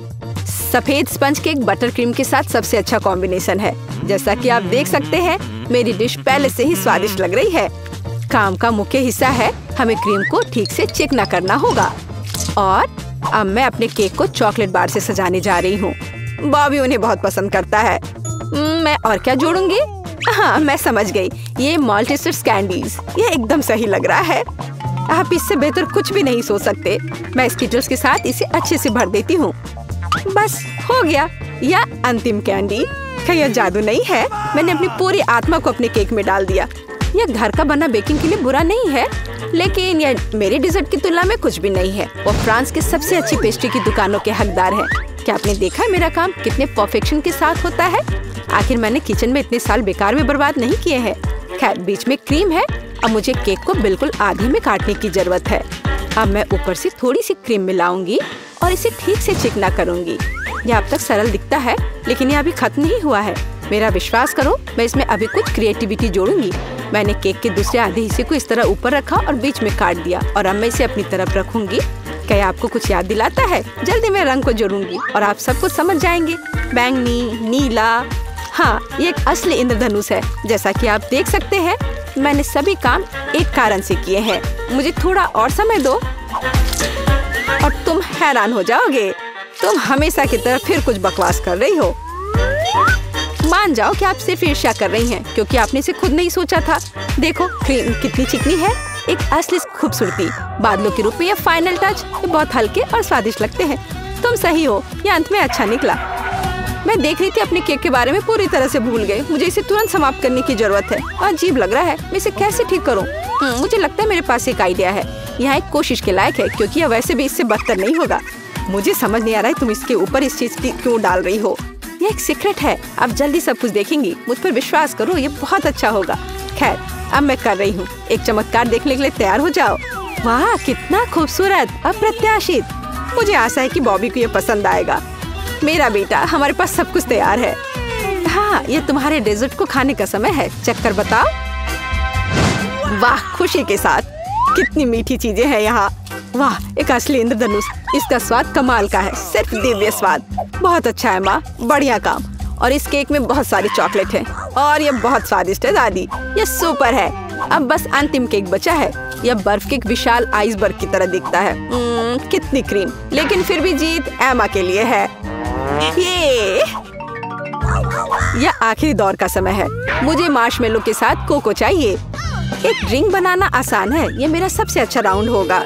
सफेद स्पंज केक बटर क्रीम के साथ सबसे अच्छा कॉम्बिनेशन है। जैसा कि आप देख सकते हैं, मेरी डिश पहले से ही स्वादिष्ट लग रही है। काम का मुख्य हिस्सा है, हमें क्रीम को ठीक से चिकना करना होगा और अब मैं अपने केक को चॉकलेट बार से सजाने जा रही हूँ। बॉबी उन्हें बहुत पसंद करता है। मैं और क्या जोड़ूंगी? हाँ, मैं समझ गई। ये मल्टीस्टार्स कैंडीज, ये एकदम सही लग रहा है। आप इससे बेहतर कुछ भी नहीं सोच सकते। मैं स्किटल्स के साथ इसे अच्छे से भर देती हूँ। बस हो गया। यह अंतिम कैंडी। क्या यह जादू नहीं है? मैंने अपनी पूरी आत्मा को अपने केक में डाल दिया। यह घर का बना बेकिंग के लिए बुरा नहीं है, लेकिन यह मेरे डिजर्ट की तुलना में कुछ भी नहीं है। वो फ्रांस के सबसे अच्छी पेस्ट्री की दुकानों के हकदार है। क्या आपने देखा है मेरा काम कितने परफेक्शन के साथ होता है? आखिर मैंने किचन में इतने साल बेकार में बर्बाद नहीं किए हैं। खैर, बीच में क्रीम है। अब मुझे केक को बिल्कुल आधे में काटने की जरूरत है। अब मैं ऊपर से थोड़ी सी क्रीम मिलाऊंगी और इसे ठीक से चिकना करूंगी। यह अब तक सरल दिखता है, लेकिन यह अभी खत्म नहीं हुआ है। मेरा विश्वास करो, मैं इसमें अभी कुछ क्रिएटिविटी जोड़ूंगी। मैंने केक के दूसरे आधे हिस्से को इस तरह ऊपर रखा और बीच में काट दिया और अब मैं इसे अपनी तरफ रखूंगी। क्या आपको कुछ याद दिलाता है? जल्दी मैं रंग को जोड़ूंगी और आप सब कुछ समझ जाएंगे। बैंगनी, नीला। हाँ, ये एक असली इंद्रधनुष है। जैसा कि आप देख सकते हैं, मैंने सभी काम एक कारण से किए हैं। मुझे थोड़ा और समय दो और तुम हैरान हो जाओगे। तुम हमेशा की तरह फिर कुछ बकवास कर रही हो। मान जाओ कि आप सिर्फ ईर्ष्या कर रही हैं, क्योंकि आपने इसे खुद नहीं सोचा था। देखो क्रीम कितनी चिकनी है, एक असली खूबसूरती। बादलों के रूप में ये फाइनल टच। ये बहुत हल्के और स्वादिष्ट लगते हैं। तुम सही हो, ये अंत में अच्छा निकला। मैं देख रही थी अपने केक के बारे में पूरी तरह से भूल गई। मुझे इसे तुरंत समाप्त करने की जरूरत है। अजीब लग रहा है, मैं इसे कैसे ठीक करूं? मुझे लगता है मेरे पास एक आइडिया है। यहाँ एक कोशिश के लायक है, क्योंकि यह वैसे भी इससे बदतर नहीं होगा। मुझे समझ नहीं आ रहा है तुम इसके ऊपर इस चीज क्यों डाल रही हो। ये एक सीक्रेट है। आप जल्दी सब कुछ देखेंगी। मुझ पर विश्वास करो, ये बहुत अच्छा होगा। खैर, अब मैं कर रही हूँ। एक चमत्कार देखने के लिए तैयार हो जाओ। वाह, कितना खूबसूरत, अप्रत्याशित। मुझे आशा है कि बॉबी को ये पसंद आएगा। मेरा बेटा, हमारे पास सब कुछ तैयार है। हाँ, ये तुम्हारे डेजर्ट को खाने का समय है। चक्कर बताओ। वाह, खुशी के साथ। कितनी मीठी चीजें हैं यहाँ। वाह, एक असली इंद्रधनुष। इसका स्वाद कमाल का है, सिर्फ दिव्य स्वाद। बहुत अच्छा है माँ, बढ़िया काम। और इस केक में बहुत सारी चॉकलेट है और ये बहुत स्वादिष्ट है दादी। ये सुपर है। अब बस अंतिम केक बचा है। यह बर्फ के एक विशाल आइसबर्ग की तरह दिखता है। कितनी क्रीम, लेकिन फिर भी जीत एमा के लिए है। यह आखिरी दौर का समय है। मुझे मार्शमेलो के साथ कोको चाहिए। एक ड्रिंक बनाना आसान है। ये मेरा सबसे अच्छा राउंड होगा।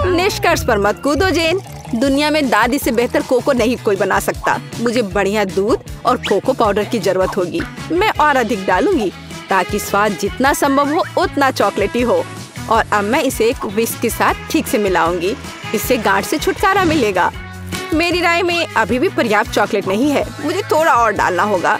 निष्कर्ष पर मत कूदो जेन। दुनिया में दादी से बेहतर कोको नहीं कोई बना सकता। मुझे बढ़िया दूध और कोको पाउडर की जरूरत होगी। मैं और अधिक डालूंगी ताकि स्वाद जितना संभव हो उतना चॉकलेटी हो। और अब मैं इसे एक विस्क के साथ ठीक से मिलाऊंगी। इससे गांठ से छुटकारा मिलेगा। मेरी राय में अभी भी पर्याप्त चॉकलेट नहीं है। मुझे थोड़ा और डालना होगा।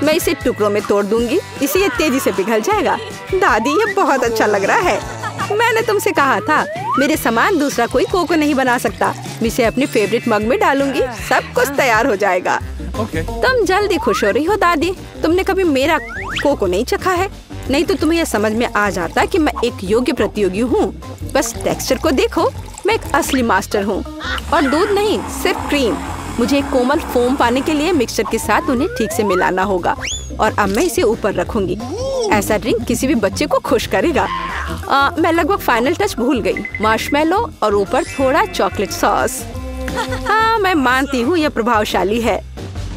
मैं इसे टुकड़ों में तोड़ दूंगी, इससे ये तेजी से पिघल जाएगा। दादी, ये बहुत अच्छा लग रहा है। मैंने तुमसे कहा था, मेरे समान दूसरा कोई कोको नहीं बना सकता। मैं इसे अपने फेवरेट मग में डालूंगी। सब कुछ तैयार हो जाएगा। तुम जल्दी खुश हो रही हो दादी। तुमने कभी मेरा कोको नहीं चखा है, नहीं तो तुम्हें यह समझ में आ जाता कि मैं एक योग्य प्रतियोगी हूँ। बस टेक्सचर को देखो, मैं एक असली मास्टर हूँ। और दूध नहीं, सिर्फ क्रीम। मुझे एक कोमल फोम पाने के लिए मिक्सचर के साथ उन्हें ठीक से मिलाना होगा। और अब मैं इसे ऊपर रखूंगी। ऐसा ड्रिंक किसी भी बच्चे को खुश करेगा। मैं लगभग फाइनल टच भूल गई। मार्शमेलो और ऊपर थोड़ा चॉकलेट सॉस। हाँ, मैं मानती हूँ यह प्रभावशाली है।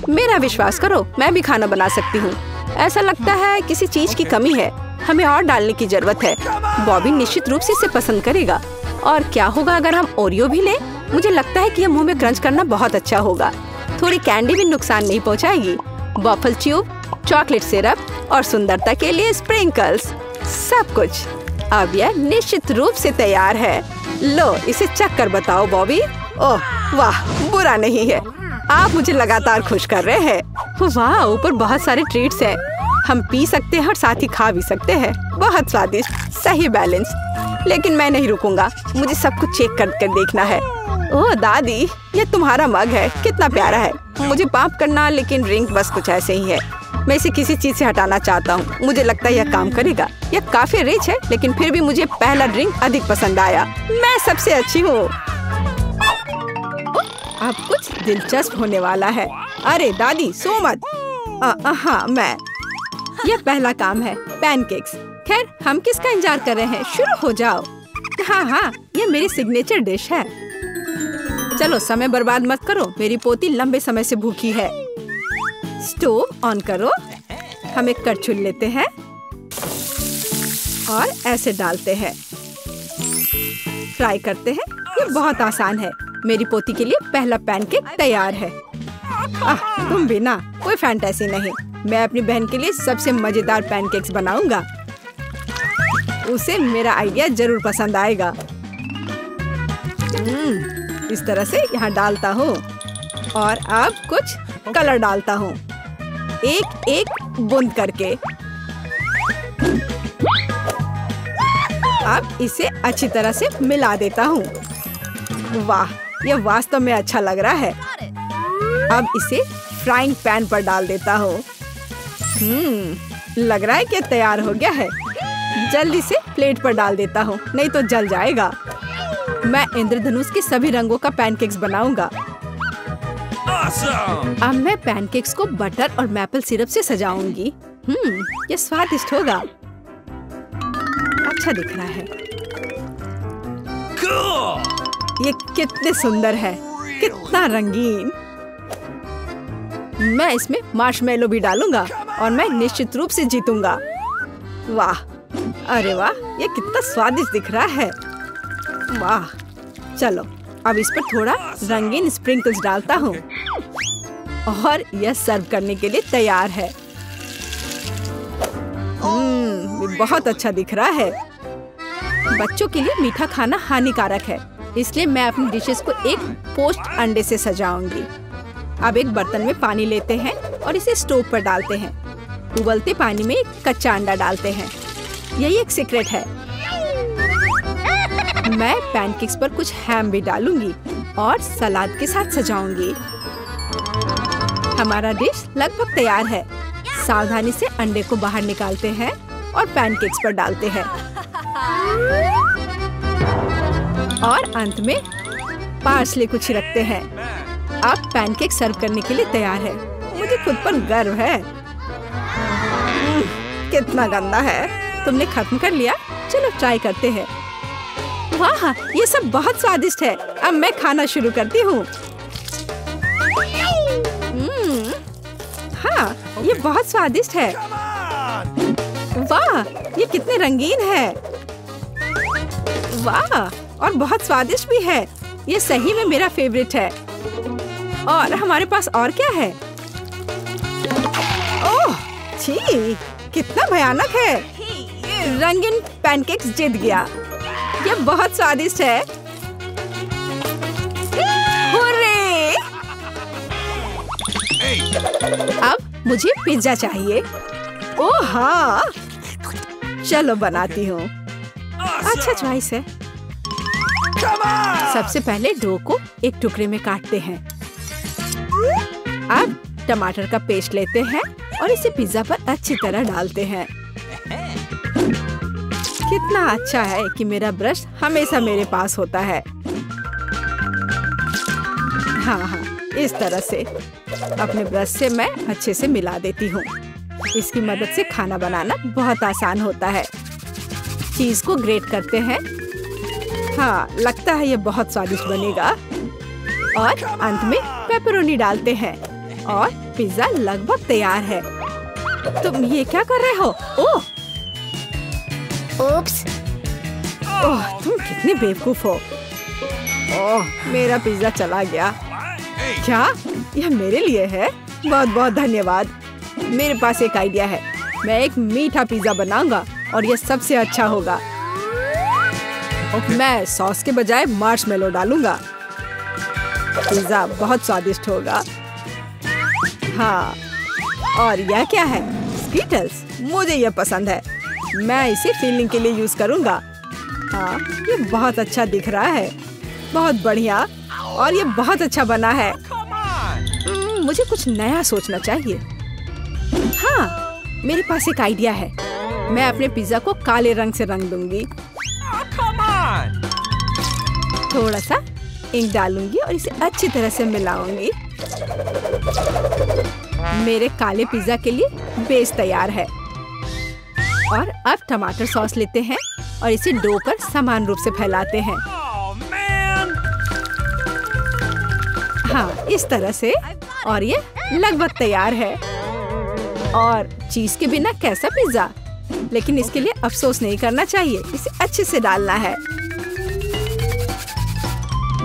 मेरा विश्वास करो, मैं भी खाना बना सकती हूँ। ऐसा लगता है किसी चीज की कमी है। हमें और डालने की जरूरत है। बॉबी निश्चित रूप से इसे पसंद करेगा। और क्या होगा अगर हम ओरियो भी लें? मुझे लगता है कि यह मुंह में क्रंच करना बहुत अच्छा होगा। थोड़ी कैंडी भी नुकसान नहीं पहुंचाएगी। वॉफल ट्यूब, चॉकलेट सिरप और सुंदरता के लिए स्प्रिंकल्स, सब कुछ। अब यह निश्चित रूप से तैयार है। लो, इसे चख कर बताओ बॉबी। ओह वाह, बुरा नहीं है। आप मुझे लगातार खुश कर रहे हैं। वाह, ऊपर बहुत सारे ट्रीट्स हैं। हम पी सकते हैं और साथ ही खा भी सकते हैं। बहुत स्वादिष्ट, सही बैलेंस। लेकिन मैं नहीं रुकूंगा। मुझे सब कुछ चेक कर देखना है। ओह दादी, ये तुम्हारा मग है, कितना प्यारा है। मुझे माफ करना, लेकिन ड्रिंक बस कुछ ऐसे ही है। मैं इसे किसी चीज से हटाना चाहता हूँ। मुझे लगता है यह काम करेगा। यह काफी रिच है, लेकिन फिर भी मुझे पहला ड्रिंक अधिक पसंद आया। मैं सबसे अच्छी हूँ। अब कुछ दिलचस्प होने वाला है। अरे दादी, सो मत। हाँ, मैं। यह पहला काम है, पैनकेक्स। खैर, हम किसका इंतजार कर रहे हैं? शुरू हो जाओ। हाँ, ये मेरी सिग्नेचर डिश है। चलो समय बर्बाद मत करो, मेरी पोती लंबे समय से भूखी है। स्टोव ऑन करो, हम एक करछुल लेते हैं और ऐसे डालते हैं, फ्राई करते हैं। ये बहुत आसान है। मेरी पोती के लिए पहला पैनकेक तैयार है। तुम भी ना, कोई फैंटेसी नहीं। मैं अपनी बहन के लिए सबसे मजेदार पैनकेक्स बनाऊंगा। उसे मेरा आइडिया जरूर पसंद आएगा। इस तरह से यहाँ डालता हूँ और अब कुछ कलर डालता हूँ, एक एक बूंद करके। अब इसे अच्छी तरह से मिला देता हूँ। वाह, ये वास्तव में अच्छा लग रहा है। अब इसे फ्राइंग पैन पर डाल देता हूँ। लग रहा है कि तैयार हो गया है। जल्दी से प्लेट पर डाल देता हूँ, नहीं तो जल जाएगा। मैं इंद्रधनुष के सभी रंगों का पैनकेक्स बनाऊंगा। अब मैं पैनकेक्स को बटर और मैपल सिरप से सजाऊंगी। ये स्वादिष्ट होगा। अच्छा दिख रहा है। ये कितने सुंदर है, कितना रंगीन। मैं इसमें मार्शमेलो भी डालूंगा और मैं निश्चित रूप से जीतूंगा। वाह, अरे वाह, ये कितना स्वादिष्ट दिख रहा है। वाह, चलो अब इस पर थोड़ा रंगीन स्प्रिंकल्स डालता हूँ और यह सर्व करने के लिए तैयार है। बहुत अच्छा दिख रहा है। बच्चों के लिए मीठा खाना हानिकारक है, इसलिए मैं अपनी डिशेस को एक पोस्ट अंडे से सजाऊंगी। अब एक बर्तन में पानी लेते हैं और इसे स्टोव पर डालते हैं। उबलते पानी में एक कच्चा अंडा डालते हैं। यही एक सीक्रेट है। मैं पैनकेक्स पर कुछ हैम भी डालूंगी और सलाद के साथ सजाऊंगी। हमारा डिश लगभग तैयार है। सावधानी से अंडे को बाहर निकालते हैं और पैनकेक्स पर डालते हैं और अंत में पार्सले को छिड़कते हैं। अब पैनकेक सर्व करने के लिए तैयार है। मुझे खुद पर गर्व है। कितना गंदा है। तुमने खत्म कर लिया? चलो ट्राई करते हैं। वाह, ये सब बहुत स्वादिष्ट है। अब मैं खाना शुरू करती हूँ। हाँ, ये बहुत स्वादिष्ट है। वाह, ये कितने रंगीन है। वाह, और बहुत स्वादिष्ट भी है। ये सही में मेरा फेवरेट है। और हमारे पास और क्या है? ओह, छी, कितना भयानक है। रंगीन पैनकेक्स जीत गया। ये बहुत स्वादिष्ट है। हुर्रे! अब मुझे पिज्जा चाहिए। ओह हाँ, चलो बनाती हूँ। अच्छा चॉइस है। सबसे पहले डो को एक टुकड़े में काटते हैं। अब टमाटर का पेस्ट लेते हैं और इसे पिज्जा पर अच्छी तरह डालते हैं। कितना अच्छा है कि मेरा ब्रश हमेशा मेरे पास होता है। हाँ, इस तरह से अपने ब्रश से मैं अच्छे से मिला देती हूँ। इसकी मदद से खाना बनाना बहुत आसान होता है। चीज को ग्रेट करते हैं। हाँ, लगता है ये बहुत स्वादिष्ट बनेगा। और अंत में पेपरोनी डालते हैं और पिज्जा लगभग तैयार है। तुम ये क्या कर रहे हो? ओह, Oops. ओह, तुम कितने बेवकूफ हो। ओह, मेरा पिज्जा चला गया। क्या यह मेरे लिए है? बहुत बहुत धन्यवाद। मेरे पास एक आइडिया है। मैं एक मीठा पिज्जा बनाऊंगा और यह सबसे अच्छा होगा। मैं सॉस के बजाय मार्शमेलो डालूंगा। पिज्जा बहुत स्वादिष्ट होगा। हाँ, और यह क्या है? स्कीटल्स। मुझे यह पसंद है। मैं इसे फीलिंग के लिए यूज करूंगा। हाँ, ये बहुत अच्छा दिख रहा है। बहुत बढ़िया, और ये बहुत अच्छा बना है। मुझे कुछ नया सोचना चाहिए। हाँ, मेरे पास एक आइडिया है। मैं अपने पिज्जा को काले रंग से रंग दूंगी। थोड़ा सा इंक डालूंगी और इसे अच्छी तरह से मिलाऊंगी। मेरे काले पिज्जा के लिए बेस तैयार है। और अब टमाटर सॉस लेते हैं और इसे डो पर समान रूप से फैलाते हैं। हाँ, इस तरह से। और ये लगभग तैयार है। और चीज के बिना कैसा पिज्जा? लेकिन इसके लिए अफसोस नहीं करना चाहिए, इसे अच्छे से डालना है।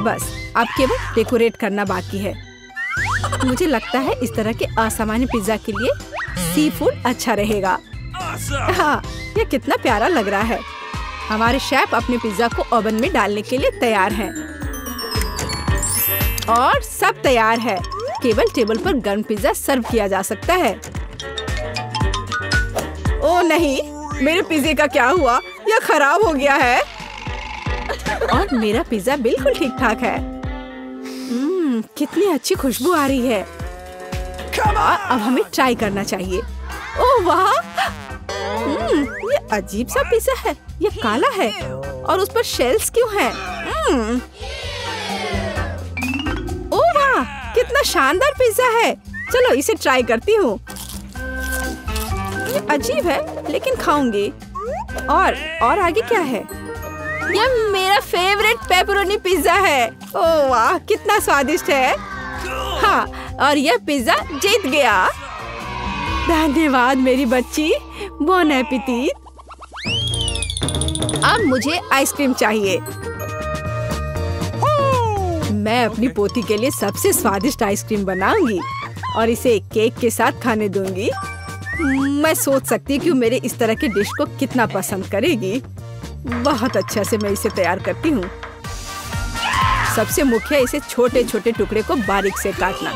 बस अब केवल डेकोरेट करना बाकी है। मुझे लगता है इस तरह के असामान्य पिज्जा के लिए सी फूड अच्छा रहेगा। हाँ, ये कितना प्यारा लग रहा है। हमारे शेफ अपने पिज्जा को ओवन में डालने के लिए तैयार हैं। और सब तैयार है। केवल टेबल पर गर्म पिज्जा सर्व किया जा सकता है। ओह नहीं, मेरे पिज्जे का क्या हुआ? यह खराब हो गया है। और मेरा पिज्जा बिल्कुल ठीक ठाक है। कितनी अच्छी खुशबू आ रही है। अब हमें ट्राई करना चाहिए। ओह वाह, ये अजीब सा पिज्जा है। ये काला है और उस पर शेल्स क्यों हैं? ओह वाह, कितना शानदार पिज्जा है। चलो इसे ट्राई करती हूँ। ये अजीब है लेकिन खाऊंगी। और आगे क्या है? यह मेरा फेवरेट पेपरोनी पिज्जा है। ओह वाह, कितना स्वादिष्ट है। हाँ, और यह पिज्जा जीत गया। धन्यवाद मेरी बच्ची। Bone appétit. अब मुझे आइसक्रीम चाहिए। मैं अपनी पोती के लिए सबसे स्वादिष्ट आइसक्रीम बनाऊंगी और इसे केक के साथ खाने दूंगी। मैं सोच सकती हूँ कि मेरे इस तरह के डिश को कितना पसंद करेगी। बहुत अच्छा से मैं इसे तैयार करती हूँ। सबसे मुख्य इसे छोटे छोटे टुकड़े को बारीक से काटना।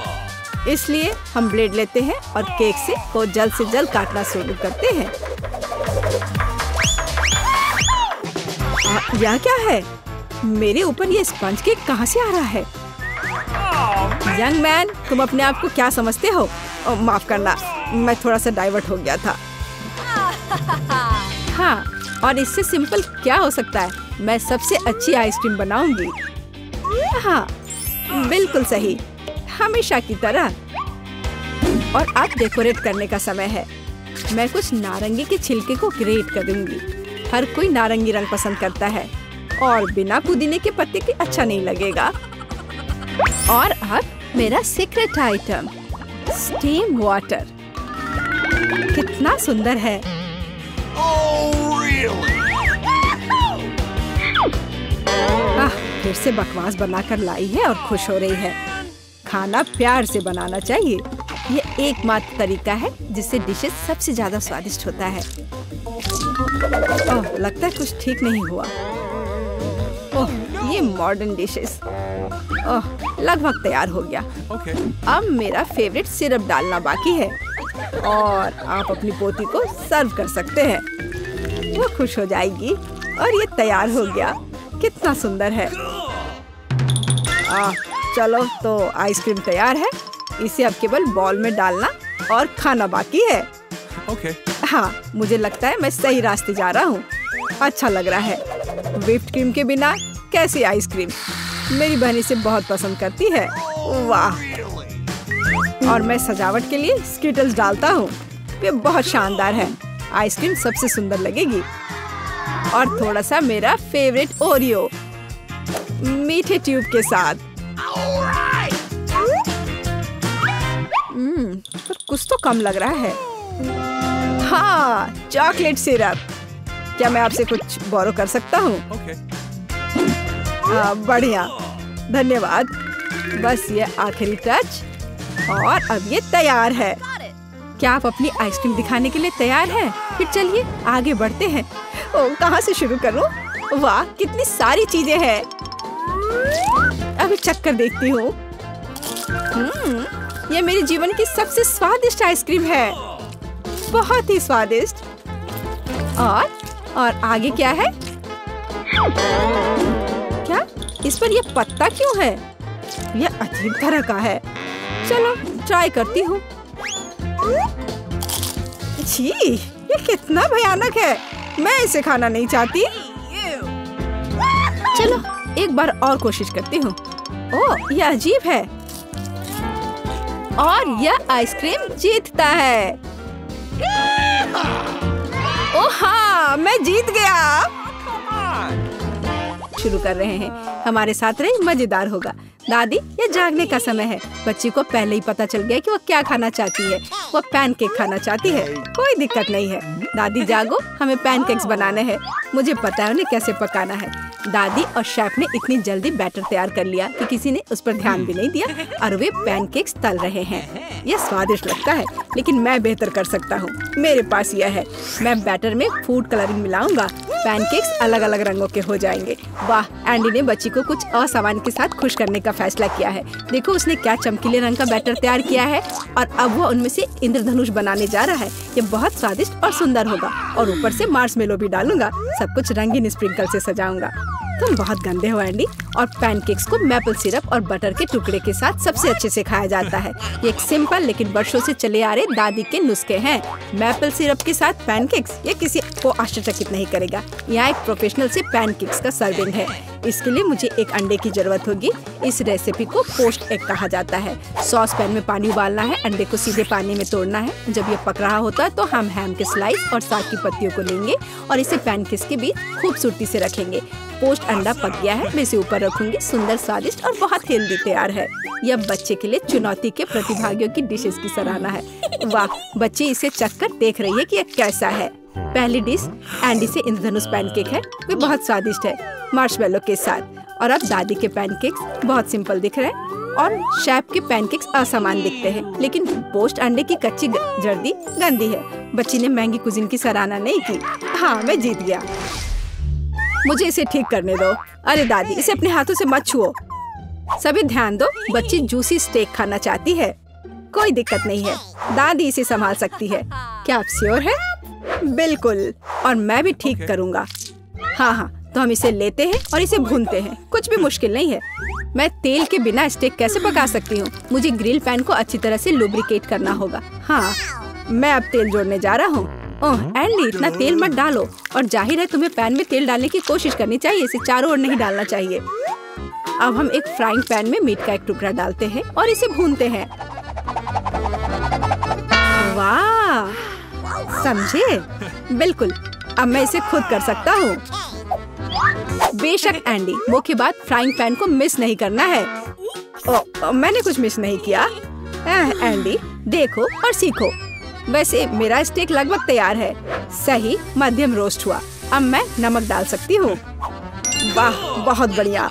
इसलिए हम ब्लेड लेते हैं और केक को जल्द से जल्द काटना शुरू करते हैं। यह क्या है? मेरे ऊपर ये स्पंज केक कहाँ से आ रहा है? यंग मैन, तुम अपने आप को क्या समझते हो? माफ करना, मैं थोड़ा सा डाइवर्ट हो गया था। हाँ, और इससे सिंपल क्या हो सकता है? मैं सबसे अच्छी आइसक्रीम बनाऊंगी। हाँ, बिल्कुल सही, हमेशा की तरह। और अब डेकोरेट करने का समय है। मैं कुछ नारंगी के छिलके को ग्रेट कर दूंगी। हर कोई नारंगी रंग पसंद करता है और बिना पुदीने के पत्ते के अच्छा नहीं लगेगा। और अब मेरा सीक्रेट आइटम, स्टीम वाटर। कितना सुंदर है। फिर से बकवास बनाकर लाई है और खुश हो रही है। खाना प्यार से बनाना चाहिए। ये एकमात्र तरीका है जिससे डिशेस सबसे ज्यादा स्वादिष्ट होता है। ओह, लगता है कुछ ठीक नहीं हुआ। ओह, ये मॉडर्न डिशेस। ओह, लगभग तैयार हो गया। अब मेरा फेवरेट सिरप डालना बाकी है और आप अपनी पोती को सर्व कर सकते हैं। वो खुश हो जाएगी। और ये तैयार हो गया। कितना सुंदर है। चलो, तो आइसक्रीम तैयार है। इसे अब केवल बॉल में डालना और खाना बाकी है। हाँ, मुझे लगता है मैं सही रास्ते जा रहा हूँ। अच्छा लग रहा है। व्हिप्ड क्रीम के बिना कैसी आइसक्रीम? मेरी बहन इसे बहुत पसंद करती है। वाह। और मैं सजावट के लिए स्किटल्स डालता हूँ। ये बहुत शानदार है। आइसक्रीम सबसे सुंदर लगेगी। और थोड़ा सा मेरा फेवरेट ओरियो मीठे ट्यूब के साथ। पर कुछ तो कम लग रहा है। हाँ, चॉकलेट सिरप। क्या मैं आपसे कुछ बोरो कर सकता हूँ? बढ़िया, धन्यवाद। बस ये आखिरी टच और अब ये तैयार है। क्या आप अपनी आइसक्रीम दिखाने के लिए तैयार हैं? फिर चलिए आगे बढ़ते हैं। कहाँ से शुरू करूँ? वाह, कितनी सारी चीजें हैं। अभी चक्कर देखती हूँ। ये मेरे जीवन की सबसे स्वादिष्ट आइसक्रीम है। बहुत ही स्वादिष्ट। और आगे क्या है? क्या इस पर ये पत्ता क्यों है? यह अजीब तरह का है। चलो ट्राई करती हूँ। छी, ये कितना भयानक है। मैं इसे खाना नहीं चाहती। चलो एक बार और कोशिश करती हूँ। ओह, यह अजीब है। और यह आइसक्रीम जीतता है। ओह हाँ, मैं जीत गया। शुरू कर रहे हैं। हमारे साथ रहे, मजेदार होगा। दादी, ये जागने का समय है। बच्ची को पहले ही पता चल गया कि वो क्या खाना चाहती है। वो पैनकेक खाना चाहती है। कोई दिक्कत नहीं है। दादी जागो, हमें पैनकेक्स बनाने हैं। मुझे पता है उन्हें कैसे पकाना है। दादी और शेफ ने इतनी जल्दी बैटर तैयार कर लिया कि किसी ने उस पर ध्यान भी नहीं दिया और वे पैनकेक्स तल रहे हैं। यह स्वादिष्ट लगता है, लेकिन मैं बेहतर कर सकता हूँ। मेरे पास यह है। मैं बैटर में फूड कलरिंग मिलाऊंगा। पैनकेक्स अलग अलग रंगों के हो जाएंगे। वाह, एंडी ने बच्ची को कुछ असामान्य के साथ खुश करने का फैसला किया है। देखो उसने क्या चमकीले रंग का बैटर तैयार किया है और अब वो उनमें से इंद्रधनुष बनाने जा रहा है। ये बहुत स्वादिष्ट और सुंदर होगा और ऊपर से मार्शमेलो भी डालूंगा। सब कुछ रंगीन स्प्रिंकल से सजाऊंगा। तुम बहुत गंदे हो एंडी। और पैनकेक्स को मैपल सिरप और बटर के टुकड़े के साथ सबसे अच्छे से खाया जाता है। ये एक सिंपल लेकिन वर्षों से चले आ रहे दादी के नुस्खे हैं। मैपल सिरप के साथ पैनकेक्स, ये किसी को आश्चर्यचकित नहीं करेगा। यहाँ एक प्रोफेशनल से पैनकेक्स का सर्विंग है। इसके लिए मुझे एक अंडे की जरूरत होगी। इस रेसिपी को पोस्ट एग कहा जाता है। सॉस पैन में पानी उबालना है। अंडे को सीधे पानी में तोड़ना है। जब ये पक रहा होता है तो हम हैम के स्लाइस और साग की पत्तियों को लेंगे और इसे पैनकेक्स के बीच खूबसूरती से रखेंगे। पोस्ट अंडा पक गया है। मैं इसे ऊपर रखूंगी। सुंदर, स्वादिष्ट और बहुत हेल्दी तैयार है। यह बच्चे के लिए चुनौती के प्रतिभागियों की डिशेस की सराहना है। वाह, बच्ची इसे चखकर देख रही है कि यह कैसा है। पहली डिश एंडी से इंद्रधनुष पैनकेक है। वे बहुत स्वादिष्ट है मार्शमेलो के साथ। और अब दादी के पैनकेक्स बहुत सिंपल दिख रहे हैं और शेफ के पैनकेक्स असामान्य दिखते हैं। लेकिन पोस्ट अंडे की कच्ची जर्दी गंदी है। बच्ची ने महंगी कुजीन की सराहना नहीं की। हाँ, मैं जीत गया। मुझे इसे ठीक करने दो। अरे दादी, इसे अपने हाथों से मत छुओ। सभी ध्यान दो, बच्ची जूसी स्टेक खाना चाहती है। कोई दिक्कत नहीं है, दादी इसे संभाल सकती है। क्या आप श्योर है? बिल्कुल, और मैं भी ठीक करूँगा। हाँ, तो हम इसे लेते हैं और इसे भूनते हैं। कुछ भी मुश्किल नहीं है। मैं तेल के बिना स्टेक कैसे पका सकती हूँ? मुझे ग्रिल पैन को अच्छी तरह से लुब्रिकेट करना होगा। हाँ, मैं अब तेल जोड़ने जा रहा हूँ। ओह एंडी, इतना तेल मत डालो। और जाहिर है तुम्हें पैन में तेल डालने की कोशिश करनी चाहिए। इसे चारों ओर नहीं डालना चाहिए। अब हम एक फ्राइंग पैन में मीट का एक टुकड़ा डालते हैं और इसे भूनते हैं। वाह, समझे? बिल्कुल, अब मैं इसे खुद कर सकता हूँ। बेशक एंडी, मुख्य बात फ्राइंग पैन को मिस नहीं करना है। मैंने कुछ मिस नहीं किया। एंडी, देखो और सीखो। वैसे मेरा स्टेक लगभग तैयार है। सही मध्यम रोस्ट हुआ। अब मैं नमक डाल सकती हूँ। वाह, बहुत बढ़िया।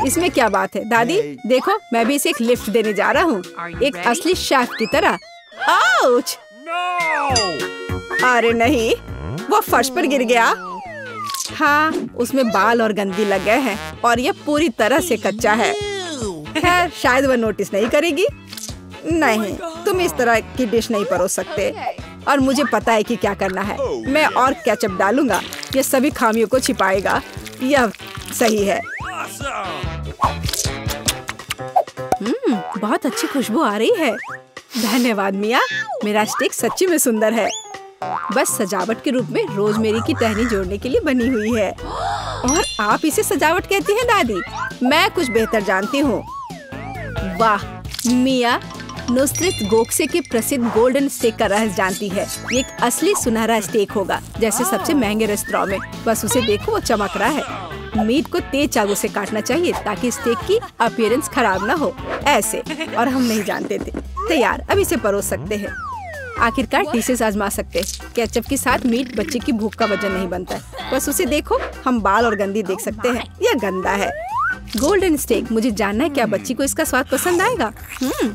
इसमें क्या बात है दादी? देखो, मैं भी इसे एक लिफ्ट देने जा रहा हूँ, एक असली शेफ की तरह। आउच! अरे नहीं, वो फर्श पर गिर गया। हाँ, उसमें बाल और गंदगी लग गए हैं और यह पूरी तरह से कच्चा है। खैर, शायद वह नोटिस नहीं करेगी। नहीं, तुम इस तरह की डिश नहीं परोस सकते। और मुझे पता है कि क्या करना है। मैं और केचप डालूंगा। यह सभी खामियों को छिपाएगा। यह सही है। बहुत अच्छी खुशबू आ रही है। धन्यवाद मिया, मेरा स्टेक सच्ची में सुंदर है। बस सजावट के रूप में रोजमेरी की टहनी जोड़ने के लिए बनी हुई है। और आप इसे सजावट कहती हैं दादी? मैं कुछ बेहतर जानती हूँ। वाह, मिया नुसरत गोखसे के प्रसिद्ध गोल्डन स्टेक का रहस्य जानती है। ये एक असली सुनहरा स्टेक होगा, जैसे सबसे महंगे रेस्तरां में। बस उसे देखो, वो चमक रहा है। मीट को तेज चाकू से काटना चाहिए ताकि स्टेक की अपीयरेंस खराब ना हो। ऐसे, और हम नहीं जानते थे। तैयार, अब इसे परोस सकते हैं। आखिरकार डिशेस आजमा सकते हैं। केचप के साथ मीट बच्चे की भूख का वजन नहीं बनता है। बस उसे देखो, हम बाल और गंदी देख सकते हैं। यह गंदा है। गोल्डन स्टेक, मुझे जानना है क्या बच्ची को इसका स्वाद पसंद आएगा।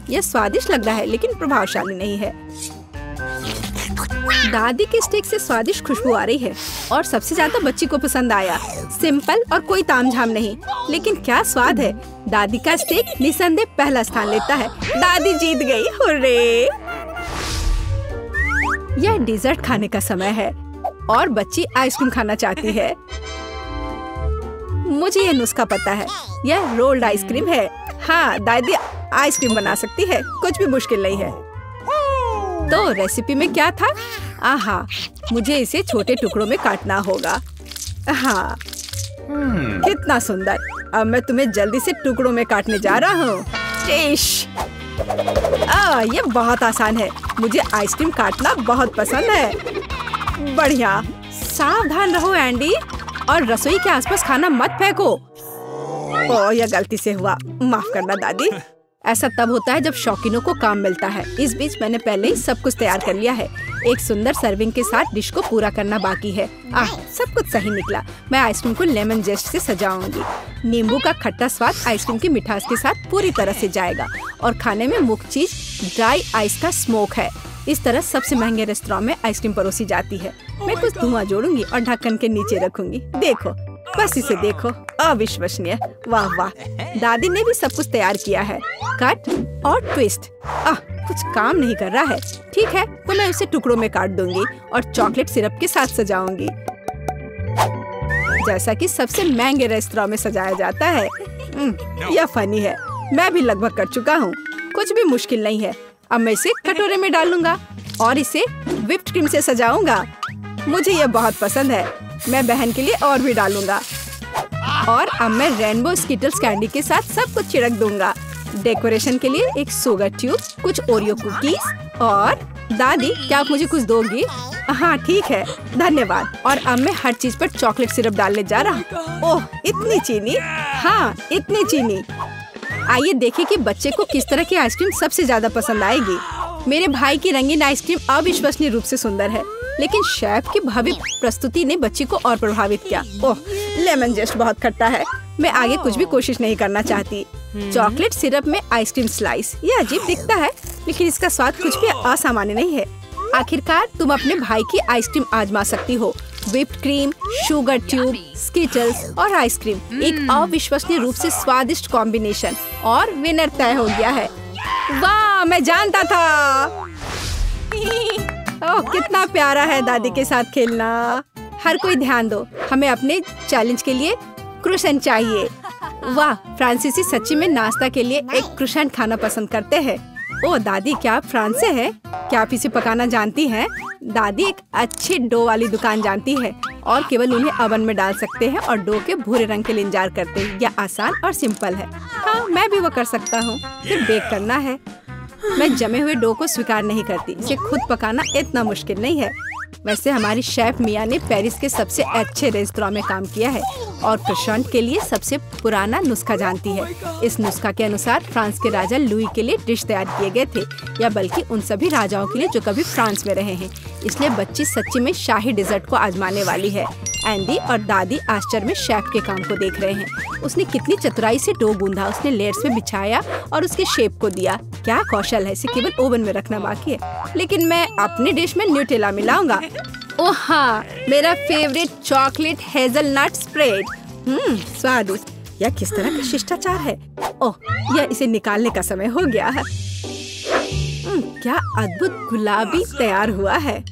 यह स्वादिष्ट लग रहा है लेकिन प्रभावशाली नहीं है। दादी के स्टेक से स्वादिष्ट खुशबू आ रही है और सबसे ज्यादा बच्ची को पसंद आया। सिंपल और कोई तामझाम नहीं, लेकिन क्या स्वाद है। दादी का स्टेक निसंदेह पहला स्थान लेता है। दादी जीत गई, हुर्रे! यह डिजर्ट खाने का समय है और बच्ची आइसक्रीम खाना चाहती है। मुझे यह नुस्खा पता है। यह रोल्ड आइसक्रीम है। हाँ, दादी आइसक्रीम बना सकती है। कुछ भी मुश्किल नहीं है। तो रेसिपी में क्या था? आहा, मुझे इसे छोटे टुकड़ों में काटना होगा। हाँ, कितना सुंदर। अब मैं तुम्हें जल्दी से टुकड़ों में काटने जा रहा हूँ। ये बहुत आसान है। मुझे आइसक्रीम काटना बहुत पसंद है। बढ़िया, सावधान रहो एंडी। और रसोई के आसपास खाना मत फेंको। ओह, यह गलती से हुआ, माफ करना दादी। ऐसा तब होता है जब शौकीनों को काम मिलता है। इस बीच मैंने पहले ही सब कुछ तैयार कर लिया है। एक सुंदर सर्विंग के साथ डिश को पूरा करना बाकी है। सब कुछ सही निकला। मैं आइसक्रीम को लेमन जेस्ट से सजाऊंगी। नींबू का खट्टा स्वाद आइसक्रीम की मिठास के साथ पूरी तरह से जाएगा और खाने में मुख्य चीज ड्राई आइस का स्मोक है। इस तरह सबसे महंगे रेस्तरां में आइसक्रीम परोसी जाती है। मैं कुछ धुआं जोड़ूंगी और ढक्कन के नीचे रखूंगी। देखो, बस इसे देखो, अविश्वसनीय। वाह वाह, दादी ने भी सब कुछ तैयार किया है। कट और ट्विस्ट। कुछ काम नहीं कर रहा है। ठीक है, तो मैं उसे टुकड़ों में काट दूंगी और चॉकलेट सिरप के साथ सजाऊंगी, जैसा कि सबसे महंगे रेस्तरां में सजाया जाता है। यह फनी है। मैं भी लगभग कर चुका हूँ। कुछ भी मुश्किल नहीं है। अब मैं इसे कटोरे में डालूंगा और इसे व्हिप्ड क्रीम से सजाऊंगा। मुझे यह बहुत पसंद है। मैं बहन के लिए और भी डालूंगा। और अब मैं रेनबो स्किटल्स कैंडी के साथ सब कुछ छिड़क दूंगा। डेकोरेशन के लिए एक शुगर ट्यूब, कुछ ओरियो कुकीज और दादी, क्या आप मुझे कुछ दोगी? हाँ ठीक है, धन्यवाद। और अब मैं हर चीज पर चॉकलेट सिरप डालने जा रहा हूँ। ओह, इतनी चीनी? हाँ, इतनी चीनी। आइए देखें कि बच्चे को किस तरह की आइसक्रीम सबसे ज्यादा पसंद आएगी। मेरे भाई की रंगीन आइसक्रीम अविश्वसनीय रूप से सुंदर है, लेकिन शेफ की भव्य प्रस्तुति ने बच्ची को और प्रभावित किया। ओह, लेमन जेस्ट बहुत खट्टा है। मैं आगे कुछ भी कोशिश नहीं करना चाहती। चॉकलेट सिरप में आइसक्रीम स्लाइस, ये अजीब दिखता है, लेकिन इसका स्वाद कुछ भी असामान्य नहीं है। आखिरकार तुम अपने भाई की आइसक्रीम आजमा सकती हो। Whipped cream, sugar tube, Skittles और आइसक्रीम, एक अविश्वसनीय रूप से स्वादिष्ट कॉम्बिनेशन, और विनर तय हो गया है। वाह, मैं जानता था। ओह, कितना प्यारा है दादी के साथ खेलना। हर कोई ध्यान दो, हमें अपने चैलेंज के लिए क्रोसेंट चाहिए। वाह, फ्रांसीसी सच्ची में नाश्ता के लिए एक क्रोसेंट खाना पसंद करते हैं। ओह दादी, क्या आप फ्रांस से हैं? क्या आप इसे पकाना जानती हैं? दादी एक अच्छे डो वाली दुकान जानती है और केवल उन्हें ओवन में डाल सकते हैं और डो के भूरे रंग के लिए इंतजार करते हैं। यह आसान और सिंपल है। हाँ, मैं भी वो कर सकता हूँ। फिर बेक करना है। मैं जमे हुए डो को स्वीकार नहीं करती। इसे खुद पकाना इतना मुश्किल नहीं है। वैसे हमारी शेफ मिया ने पेरिस के सबसे अच्छे रेस्तरां में काम किया है और क्रोसेंट के लिए सबसे पुराना नुस्खा जानती है। इस नुस्खा के अनुसार फ्रांस के राजा लुई के लिए डिश तैयार किए गए थे, या बल्कि उन सभी राजाओं के लिए जो कभी फ्रांस में रहे हैं। इसलिए बच्ची सच्ची में शाही डिजर्ट को आजमाने वाली है। एंडी और दादी आश्चर्य में शेफ के काम को देख रहे हैं। उसने कितनी चतुराई से डो गूंधा, उसने लेयर्स में बिछाया और उसके शेप को दिया। क्या कौशल है, इसे केवल ओवन में रखना बाकी है। लेकिन मैं अपनी डिश में न्यूटेला मिलाऊंगा। ओह हाँ, मेरा फेवरेट चॉकलेट हेजलनट स्प्रेड। स्वादिष्ट। यह किस तरह का शिष्टाचार है। ओह, यह इसे निकालने का समय हो गया है। क्या अद्भुत गुलाबी तैयार हुआ है।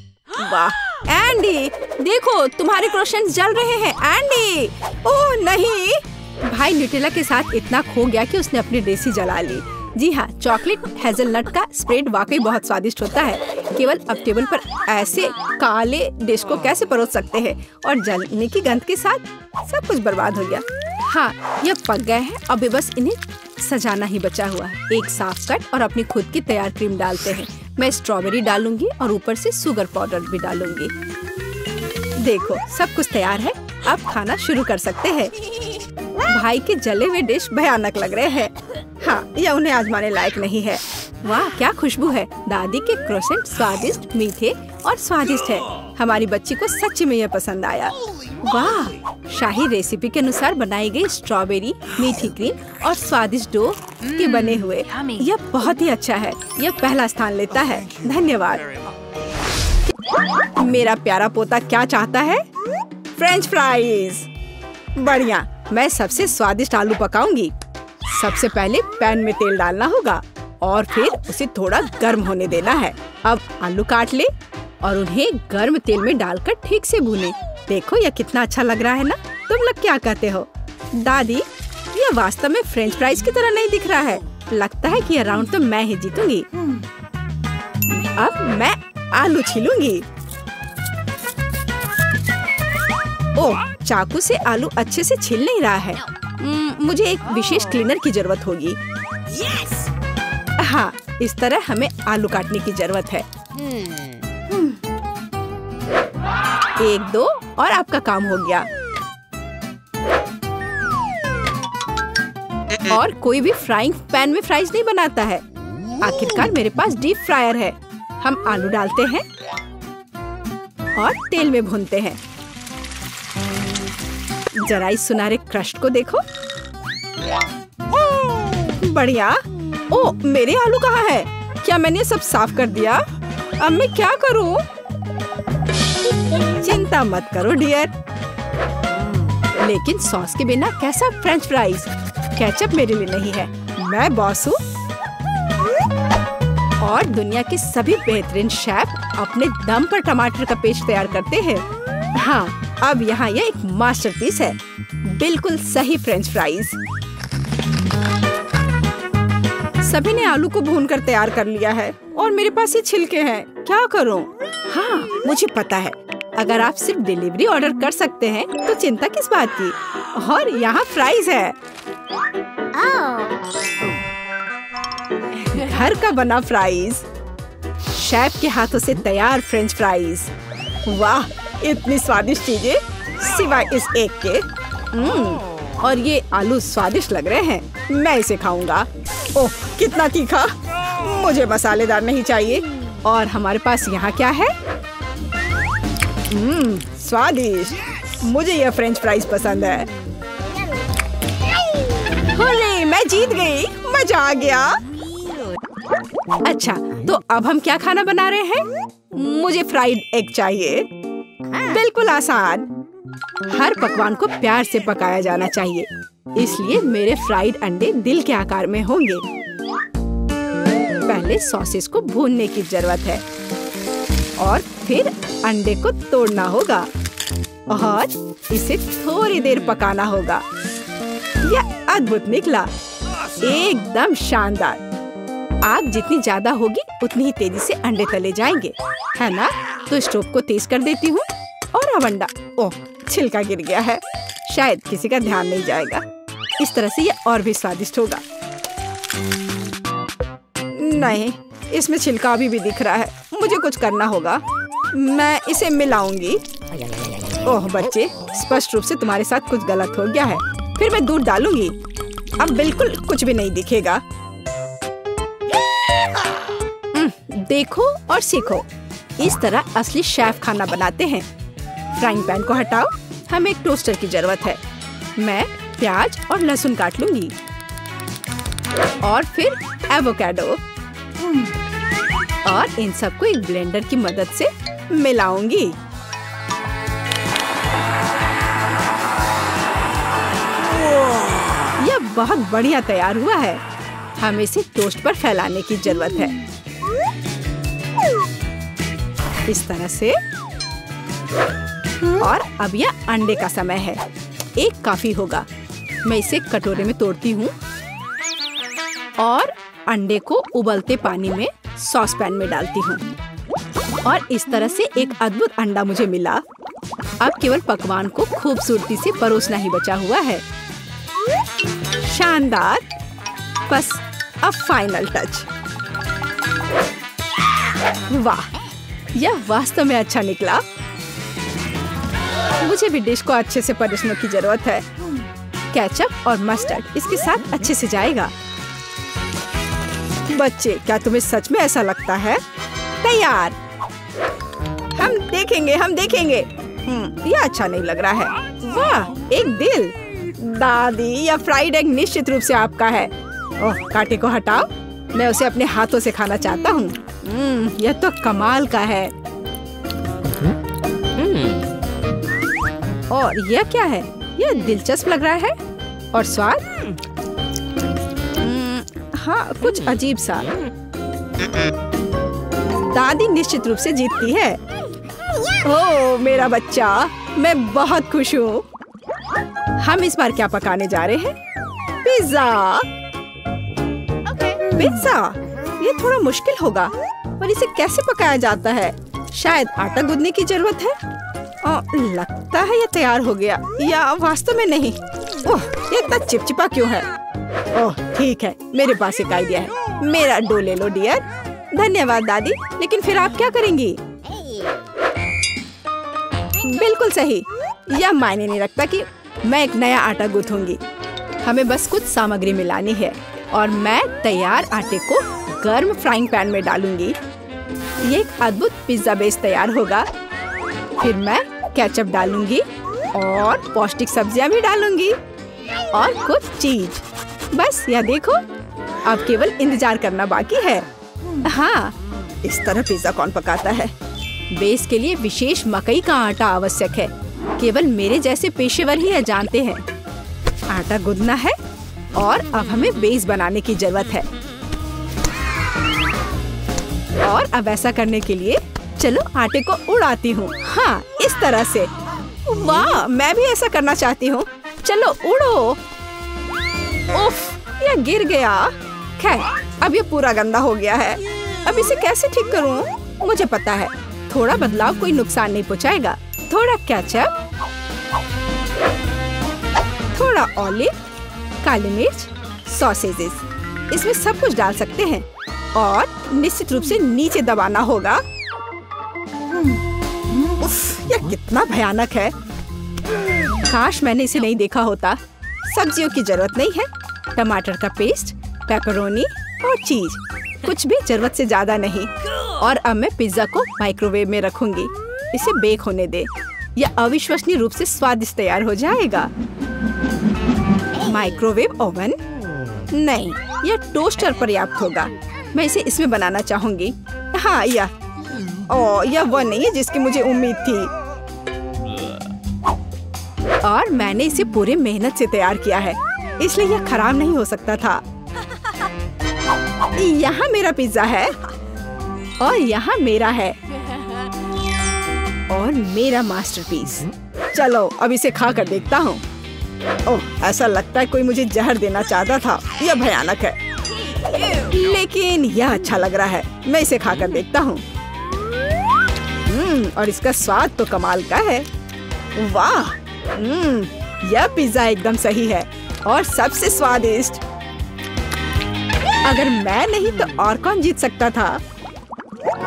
वाह एंडी, देखो तुम्हारे क्रोसेंट्स जल रहे हैं। एंडी, ओह नहीं। भाई न्यूटेला के साथ इतना खो गया कि उसने अपनी डिश ही जला ली। जी हाँ, चॉकलेट हेजलनट का स्प्रेड वाकई बहुत स्वादिष्ट होता है। केवल अब टेबल पर ऐसे काले डिश को कैसे परोस सकते हैं, और जलने की गंध के साथ सब कुछ बर्बाद हो गया। हाँ, यह पक गए हैं। अब बस इन्हें सजाना ही बचा हुआ है। एक साफ कट और अपनी खुद की तैयार क्रीम डालते हैं। मैं स्ट्रॉबेरी डालूंगी और ऊपर से शुगर पाउडर भी डालूंगी। देखो, सब कुछ तैयार है। अब खाना शुरू कर सकते हैं। भाई के जले हुए डिश भयानक लग रहे हैं। हाँ, यह उन्हें आजमाने लायक नहीं है। वाह, क्या खुशबू है। दादी के क्रोसेंट स्वादिष्ट, मीठे और स्वादिष्ट है। हमारी बच्ची को सच्ची में यह पसंद आया। वाह, शाही रेसिपी के अनुसार बनाई गई स्ट्रॉबेरी, मीठी क्रीम और स्वादिष्ट डो के बने हुए। यह बहुत ही अच्छा है। यह पहला स्थान लेता है। धन्यवाद। मेरा प्यारा पोता क्या चाहता है? French fries. बढ़िया, मैं सबसे स्वादिष्ट आलू पकाऊंगी। सबसे पहले पैन में तेल डालना होगा और फिर उसे थोड़ा गर्म होने देना है। अब आलू काट ले और उन्हें गर्म तेल में डालकर ठीक से भूने। देखो, यह कितना अच्छा लग रहा है ना? तुम लोग क्या कहते हो? दादी, यह वास्तव में फ्रेंच फ्राइज की तरह नहीं दिख रहा है। लगता है कि यह राउंड तो मैं ही जीतूंगी। अब मैं आलू छीलूंगी। ओह, चाकू से आलू अच्छे से छिल नहीं रहा है। मुझे एक विशेष क्लीनर की जरूरत होगी। हाँ, इस तरह हमें आलू काटने की जरूरत है। 1, 2 और आपका काम हो गया। और कोई भी फ्राइंग पैन में फ्राइज नहीं बनाता है। आखिरकार मेरे पास डीप फ्रायर है। हम आलू डालते हैं और तेल में भूनते हैं। जरा इस सुनहरे क्रस्ट को देखो। बढ़िया। ओ, मेरे आलू कहाँ है? क्या मैंने सब साफ कर दिया? अब मैं क्या करूं? चिंता मत करो डियर। लेकिन सॉस के बिना कैसा फ्रेंच फ्राइज? केचप मेरे लिए नहीं है, मैं बॉस हूँ। और दुनिया के सभी बेहतरीन शेफ अपने दम पर टमाटर का पेस्ट तैयार करते हैं। हाँ, अब यहाँ यह एक मास्टरपीस है। बिल्कुल सही फ्रेंच फ्राइज। सभी ने आलू को भूनकर तैयार कर लिया है और मेरे पास ये छिलके हैं। क्या करूं? हाँ, मुझे पता है। अगर आप सिर्फ डिलीवरी ऑर्डर कर सकते हैं तो चिंता किस बात की। और यहाँ फ्राइज है। घर का बना फ्राइज, शेफ के हाथों से तैयार फ्रेंच फ्राइज। वाह, इतनी स्वादिष्ट चीजें सिवाय इस एक के। और ये आलू स्वादिष्ट लग रहे हैं। मैं इसे खाऊंगा। ओह, कितना तीखा। मुझे मसालेदार नहीं चाहिए। और हमारे पास यहाँ क्या है? स्वादिष्ट। मुझे यह फ्रेंच फ्राइज पसंद है। होले, मैं जीत गई। मजा आ गया। अच्छा, तो अब हम क्या खाना बना रहे हैं? मुझे फ्राइड एग चाहिए। बिल्कुल आसान। हर पकवान को प्यार से पकाया जाना चाहिए, इसलिए मेरे फ्राइड अंडे दिल के आकार में होंगे। पहले सॉसेस को भूनने की जरूरत है और फिर अंडे को तोड़ना होगा और इसे थोड़ी देर पकाना होगा। यह अद्भुत निकला, एकदम शानदार। आग जितनी ज्यादा होगी उतनी ही तेजी से अंडे तले जाएंगे, है ना? तो स्टोव को तेज कर देती हूँ और अब अंडा। ओह, छिलका गिर गया है। शायद किसी का ध्यान नहीं जाएगा। इस तरह से यह और भी स्वादिष्ट होगा। नहीं, इसमें छिलका अभी भी दिख रहा है। मुझे कुछ करना होगा। मैं इसे मिलाऊंगी। ओह बच्चे, स्पष्ट रूप से तुम्हारे साथ कुछ गलत हो गया है। फिर मैं दूध डालूंगी। अब बिल्कुल कुछ भी नहीं दिखेगा। देखो और सीखो। इस तरह असली शेफ खाना बनाते हैं। फ्राइंग पैन को हटाओ। हमें एक टोस्टर की जरूरत है। मैं प्याज और लहसुन काट लूंगी और फिर एवोकाडो और इन सबको एक ब्लेंडर की मदद से मिलाऊंगी। यह बहुत बढ़िया तैयार हुआ है। हमें इसे टोस्ट पर फैलाने की जरूरत है। इस तरह से। और अब यह अंडे का समय है। एक काफी होगा। मैं इसे कटोरे में तोड़ती हूँ और अंडे को उबलते पानी में सॉस पैन में डालती हूँ। और इस तरह से एक अद्भुत अंडा मुझे मिला। अब केवल पकवान को खूबसूरती से परोसना ही बचा हुआ है। शानदार। बस अब फाइनल टच। वाह, यह वास्तव में अच्छा निकला। मुझे भी डिश को अच्छे से परोसने की जरूरत है। केचप और मस्टर्ड इसके साथ अच्छे से जाएगा। बच्चे, क्या तुम्हें सच में ऐसा लगता है? तैयार। हम देखेंगे, हम देखेंगे। यह अच्छा नहीं लग रहा है। वाह, एक दिल। दादी, यह फ्राइड एग निश्चित रूप से आपका है। ओह, कांटे को हटाओ। मैं उसे अपने हाथों से खाना चाहता हूँ। यह तो कमाल का है। और यह क्या है? यह दिलचस्प लग रहा है। और स्वाद? हाँ, कुछ अजीब सा। दादी निश्चित रूप से जीतती है। ओह मेरा बच्चा, मैं बहुत खुश हूँ। हम इस बार क्या पकाने जा रहे हैं? पिज्जा। पिज्जा, ये थोड़ा मुश्किल होगा। पर इसे कैसे पकाया जाता है? शायद आटा गूंदने की जरूरत है। लगता है ये तैयार हो गया, या वास्तव में नहीं। ओह, ये इतना चिपचिपा क्यों है? ओह ठीक है, मेरे पास एक आइडिया है। मेरा डो ले लो डियर। धन्यवाद दादी। लेकिन फिर आप क्या करेंगी? बिल्कुल सही। यह मायने नहीं रखता कि मैं एक नया आटा गूंथूंगी। हमें बस कुछ सामग्री मिलानी है और मैं तैयार आटे को गर्म फ्राइंग पैन में डालूंगी। ये एक अद्भुत पिज्जा बेस तैयार होगा। फिर मैं केचप डालूंगी और पौष्टिक सब्जियां भी डालूंगी और कुछ चीज। बस यह देखो, अब केवल इंतजार करना बाकी है। हाँ, इस तरह पिज्जा कौन पकाता है? बेस के लिए विशेष मकई का आटा आवश्यक है। केवल मेरे जैसे पेशेवर ही यह जानते हैं। आटा गूंदना है और अब हमें बेस बनाने की जरूरत है। और अब ऐसा करने के लिए चलो आटे को उड़ाती हूँ। हाँ, इस तरह से। वाह, मैं भी ऐसा करना चाहती हूँ। चलो उड़ो। उफ, यह गिर गया। खैर, अब ये पूरा गंदा हो गया है। अब इसे कैसे ठीक करूँ? मुझे पता है, थोड़ा बदलाव कोई नुकसान नहीं पहुँचाएगा। थोड़ा केचप, थोड़ा ऑलिव, काली मिर्च, सॉसेजेस, इसमें सब कुछ डाल सकते हैं और निश्चित रूप से नीचे दबाना होगा। उफ, यह कितना भयानक है। काश मैंने इसे नहीं देखा होता। सब्जियों की जरूरत नहीं है। टमाटर का पेस्ट, पेपरोनी और चीज, कुछ भी जरूरत से ज्यादा नहीं। और अब मैं पिज्जा को माइक्रोवेव में रखूंगी। इसे बेक होने दे। यह अविश्वसनीय रूप से स्वादिष्ट तैयार हो जाएगा। माइक्रोवेव ओवन नहीं, यह टोस्टर पर्याप्त होगा। मैं इसे इसमें बनाना चाहूंगी। हाँ, यह वह नहीं है जिसकी मुझे उम्मीद थी। और मैंने इसे पूरे मेहनत से तैयार किया है, इसलिए यह खराब नहीं हो सकता था। यहाँ मेरा पिज्जा है और यहाँ मेरा है और मेरा मास्टरपीस। चलो अब इसे खा कर देखता हूँ। ओह, ऐसा लगता है कोई मुझे जहर देना चाहता था। यह भयानक है, लेकिन यह अच्छा लग रहा है। मैं इसे खा कर देखता हूँ। और इसका स्वाद तो कमाल का है। वाह, यह पिज्जा एकदम सही है और सबसे स्वादिष्ट। अगर मैं नहीं तो और कौन जीत सकता था?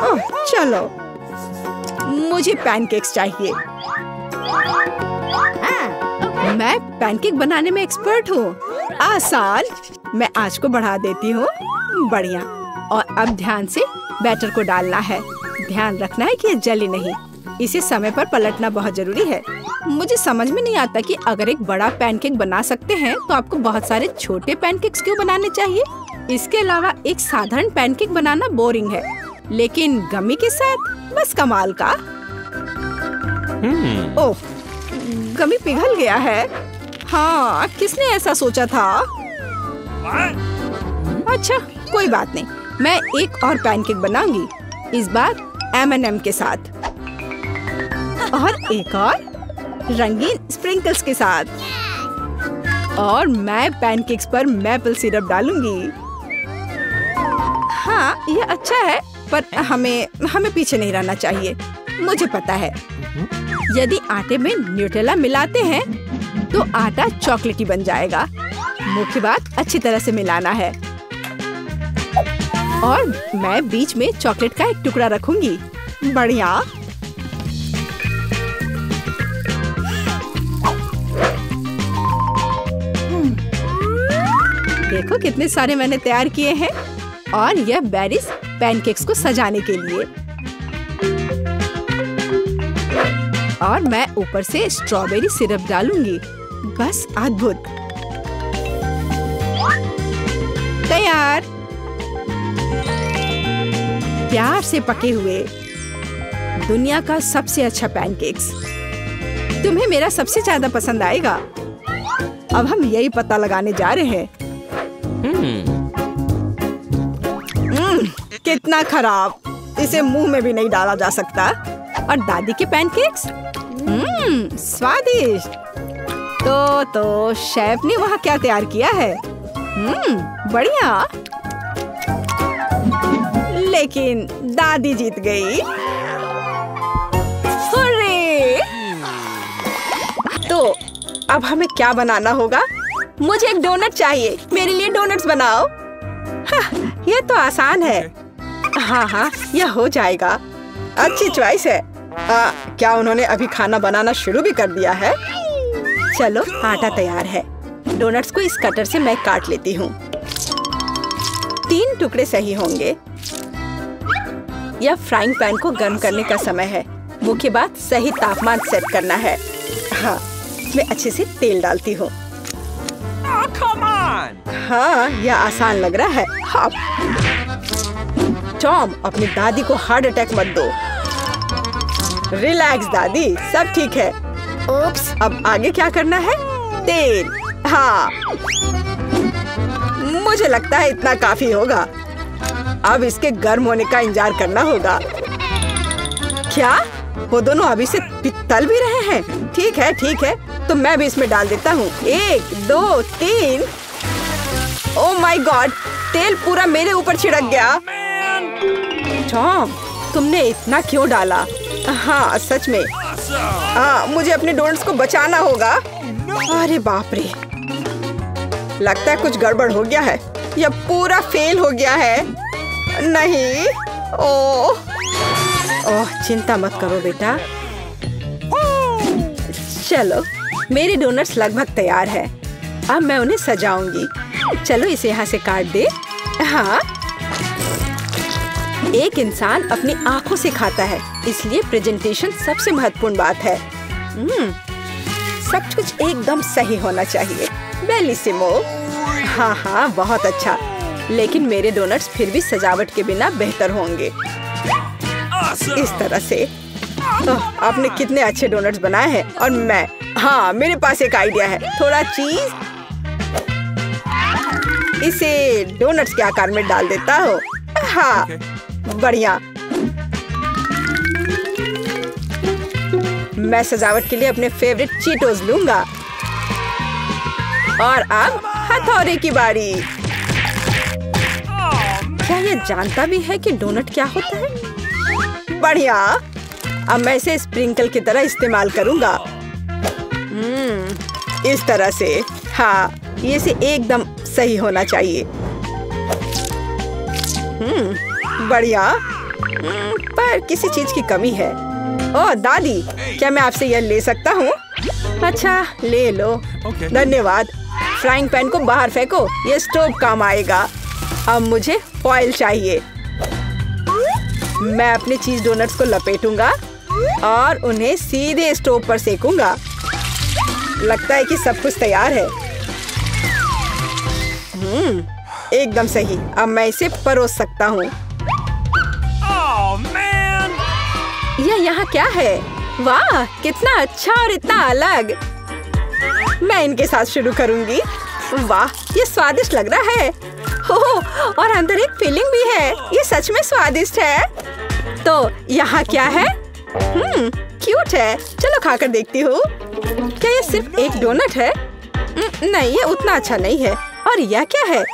ओह, चलो, मुझे पैनकेक्स चाहिए। मैं पैनकेक बनाने में एक्सपर्ट हूँ। आसान। मैं आंच को बढ़ा देती हूँ। बढ़िया। और अब ध्यान से बैटर को डालना है। ध्यान रखना है कि ये जले नहीं। इसे समय पर पलटना बहुत जरूरी है। मुझे समझ में नहीं आता कि अगर एक बड़ा पैनकेक बना सकते हैं तो आपको बहुत सारे छोटे पैनकेक्स क्यों बनाने चाहिए? इसके अलावा एक साधारण पैनकेक बनाना बोरिंग है, लेकिन गमी के साथ बस कमाल का। ओह, गमी पिघल गया है। हाँ, किसने ऐसा सोचा था? अच्छा, कोई बात नहीं। मैं एक और पैनकेक बनाऊंगी, इस बार M&M के साथ और एक और रंगीन स्प्रिंकल्स के साथ। और मैं पैनकेक्स पर मैपल सिरप डालूंगी। हाँ, यह अच्छा है, पर हमें पीछे नहीं रहना चाहिए। मुझे पता है, यदि आटे में न्यूटेला मिलाते हैं तो आटा चॉकलेटी बन जाएगा। मुख्य बात अच्छी तरह से मिलाना है। और मैं बीच में चॉकलेट का एक टुकड़ा रखूंगी। बढ़िया। देखो कितने सारे मैंने तैयार किए हैं। और यह बेरीज पैनकेक्स को सजाने के लिए। और मैं ऊपर से स्ट्रॉबेरी सिरप डालूंगी। बस अद्भुत। तैयार। प्यार से पके हुए दुनिया का सबसे अच्छा पैनकेक्स। तुम्हें मेरा सबसे ज्यादा पसंद आएगा। अब हम यही पता लगाने जा रहे हैं। कितना खराब। इसे मुंह में भी नहीं डाला जा सकता। और दादी के पैनकेक्स स्वादिष्ट। तो शेफ ने वहाँ क्या तैयार किया है? बढ़िया। लेकिन दादी जीत गई। हुर्रे! तो अब हमें क्या बनाना होगा? मुझे एक डोनट चाहिए। मेरे लिए डोनट्स बनाओ। हाँ, यह तो आसान है। हाँ, यह हो जाएगा। अच्छी चॉइस है। क्या उन्होंने अभी खाना बनाना शुरू भी कर दिया है? चलो, आटा तैयार है। डोनट्स को इस कटर से मैं काट लेती हूँ। 3 टुकड़े सही होंगे। यह फ्राइंग पैन को गर्म करने का समय है। मुख्य बात सही तापमान सेट करना है। हाँ, मैं अच्छे से तेल डालती हूँ। हाँ, यह आसान लग रहा है। हाँ। टॉम, अपनी दादी को हार्ट अटैक मत दो। रिलैक्स दादी, सब ठीक है। ओप्स, अब आगे क्या करना है? तेल। हाँ, मुझे लगता है इतना काफी होगा। अब इसके गर्म होने का इंतजार करना होगा। क्या वो दोनों अभी से तल भी रहे हैं? ठीक है, ठीक है, तो मैं भी इसमें डाल देता हूँ। 1 2 3। ओह माय गॉड, तेल पूरा मेरे ऊपर छिड़क गया। टॉम, तुमने इतना क्यों डाला? हाँ, सच में। हाँ, मुझे अपने डोनट्स को बचाना होगा। अरे बाप रे, लगता है कुछ गड़बड़ हो गया है। यह पूरा फेल हो गया है। नहीं। ओह, चिंता मत करो बेटा। चलो, मेरे डोनट्स लगभग तैयार है। अब मैं उन्हें सजाऊंगी। चलो, इसे यहाँ से काट दे। हाँ, एक इंसान अपनी आंखों से खाता है, इसलिए प्रेजेंटेशन सबसे महत्वपूर्ण बात है। सब कुछ एकदम सही होना चाहिए। बेलिसिमो। हाँ हाँ, बहुत अच्छा। लेकिन मेरे डोनट्स फिर भी सजावट के बिना बेहतर होंगे। इस तरह से। आपने कितने अच्छे डोनट्स बनाए हैं। और मैं, हाँ, मेरे पास एक आइडिया है। थोड़ा चीज इसे डोनट्स के आकार में डाल देता हूँ। हाँ, बढ़िया। मैं सजावट के लिए अपने फेवरेट चीटोस लूंगा। और अब हथौड़े की बारी। क्या ये जानता भी है कि डोनट क्या होता है? बढ़िया। अब मैं इसे स्प्रिंकल की तरह इस्तेमाल करूंगा। इस तरह से। हाँ, ये से एकदम सही होना चाहिए। बढ़िया। पर किसी चीज की कमी है। ओह दादी, क्या मैं आपसे यह ले सकता हूँ? अच्छा, ले लो। धन्यवाद। फ्राइंग पैन को बाहर फेंको, ये स्टोव काम आएगा। अब मुझे फॉइल चाहिए। मैं अपने चीज डोनट्स को लपेटूंगा और उन्हें सीधे स्टोव पर सेकूंगा। लगता है कि सब कुछ तैयार है। एकदम सही। अब मैं इसे परोस सकता हूँ। यह यहाँ क्या है? वाह, कितना अच्छा और इतना अलग। मैं इनके साथ शुरू करूंगी। वाह, ये स्वादिष्ट लग रहा है। ओह, और अंदर एक फिलिंग भी है। ये सच में स्वादिष्ट है। तो यहाँ क्या है? क्यूट है। चलो खाकर देखती हूँ। क्या ये सिर्फ एक डोनट है? नहीं, ये उतना अच्छा नहीं है। और यह क्या है?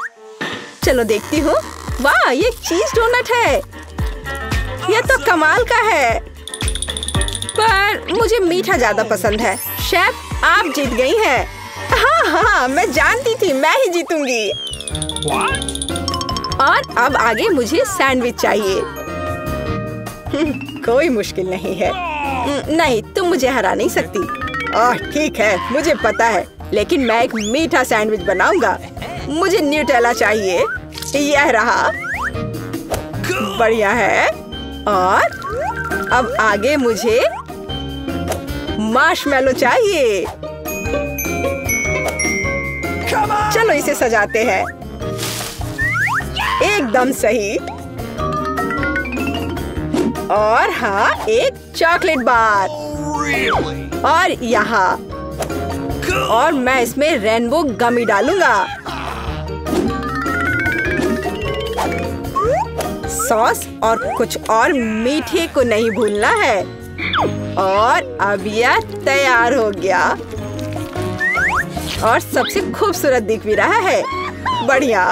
चलो देखती हूँ। वाह, ये चीज डोनट है। यह तो कमाल का है। पर मुझे मीठा ज्यादा पसंद है। शेफ, आप जीत गई हैं। हाँ हाँ, मैं जानती थी मैं ही जीतूंगी। और अब आगे मुझे सैंडविच चाहिए। कोई मुश्किल नहीं है। नहीं, तुम मुझे हरा नहीं सकती। ठीक है, मुझे पता है, लेकिन मैं एक मीठा सैंडविच बनाऊंगा। मुझे न्यूटेला चाहिए। यह रहा। बढ़िया है। और अब आगे मुझे मार्शमैलो चाहिए। चलो इसे सजाते हैं। एकदम सही। और हाँ, एक चॉकलेट बार। और यहाँ। और मैं इसमें रेनबो गमी डालूंगा। सॉस और कुछ और मीठे को नहीं भूलना है। और अब यह तैयार हो गया। और सबसे खूबसूरत दिख भी रहा है। बढ़िया।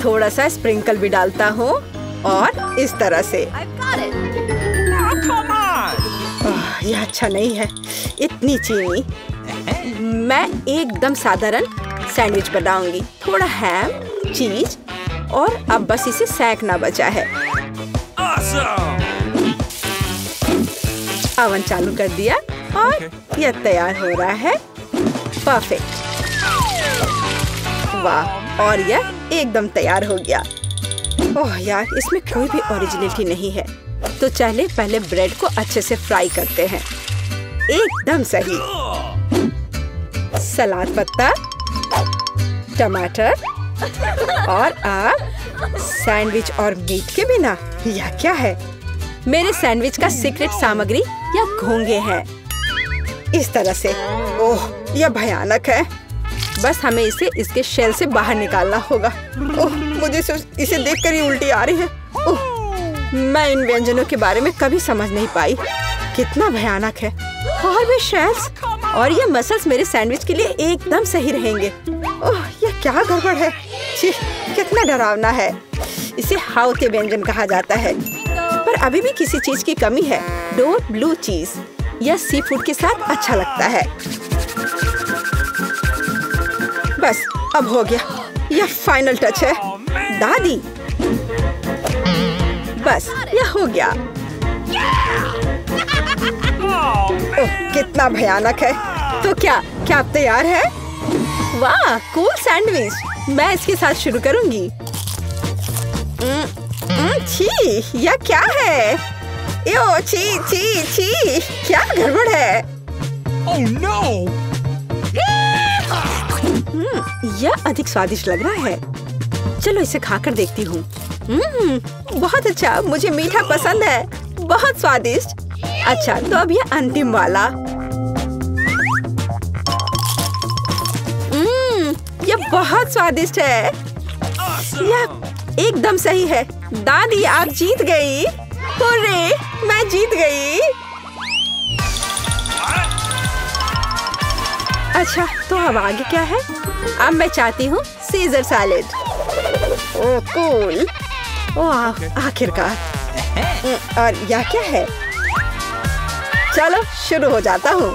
थोड़ा सा स्प्रिंकल भी डालता हूँ और इस तरह से। यह अच्छा नहीं है, इतनी चीनी। मैं एकदम साधारण सैंडविच बनाऊंगी। थोड़ा हैम, चीज और अब बस इसे सेकना बचा है। अवन चालू कर दिया और यह तैयार हो रहा है। परफेक्ट। वाह, और यह एकदम तैयार हो गया। ओह यार, इसमें कोई भी ओरिजिनलिटी नहीं है। तो चले पहले ब्रेड को अच्छे से फ्राई करते हैं। एकदम सही। सलाद पत्ता, टमाटर, और आप सैंडविच और मीट के बिना, यह क्या है? मेरे सैंडविच का सीक्रेट सामग्री या घोंगे हैं। इस तरह से। ओह, यह भयानक है। बस हमें इसे इसके शेल से बाहर निकालना होगा। ओह, मुझे इसे देखकर ही उल्टी आ रही है। ओह, मैं इन व्यंजनों के बारे में कभी समझ नहीं पाई। कितना भयानक है। और भी शेल्स और ये मसल्स मेरे सैंडविच के लिए एकदम सही रहेंगे। ओह, यह क्या गड़बड़ है। छी, कितना डरावना है। इसे हाउते व्यंजन कहा जाता है। पर अभी भी किसी चीज की कमी है। डोर ब्लू चीज। यह सी फूड के साथ अच्छा लगता है। बस अब हो गया। यह फाइनल टच है। दादी, बस यह हो गया। ओह, कितना भयानक है। तो क्या आप तैयार है? वाह, कूल सैंडविच। मैं इसके साथ शुरू करूंगी। छी, यह क्या है? यो, छी छी छी, क्या गड़बड़ है? Oh no! यह अधिक स्वादिष्ट लग रहा है। चलो इसे खाकर देखती हूँ। बहुत अच्छा, मुझे मीठा पसंद है। बहुत स्वादिष्ट। अच्छा, तो अब यह अंतिम वाला। यह बहुत स्वादिष्ट है। यह एकदम सही है। दादी, आप जीत गई। हुर्रे, मैं जीत गई। अच्छा, तो अब आगे क्या है? अब मैं चाहती हूँ सीजर सैलेड। ओह कूल। ओह, आखिरकार। और यह क्या है? चलो शुरू हो जाता हूँ।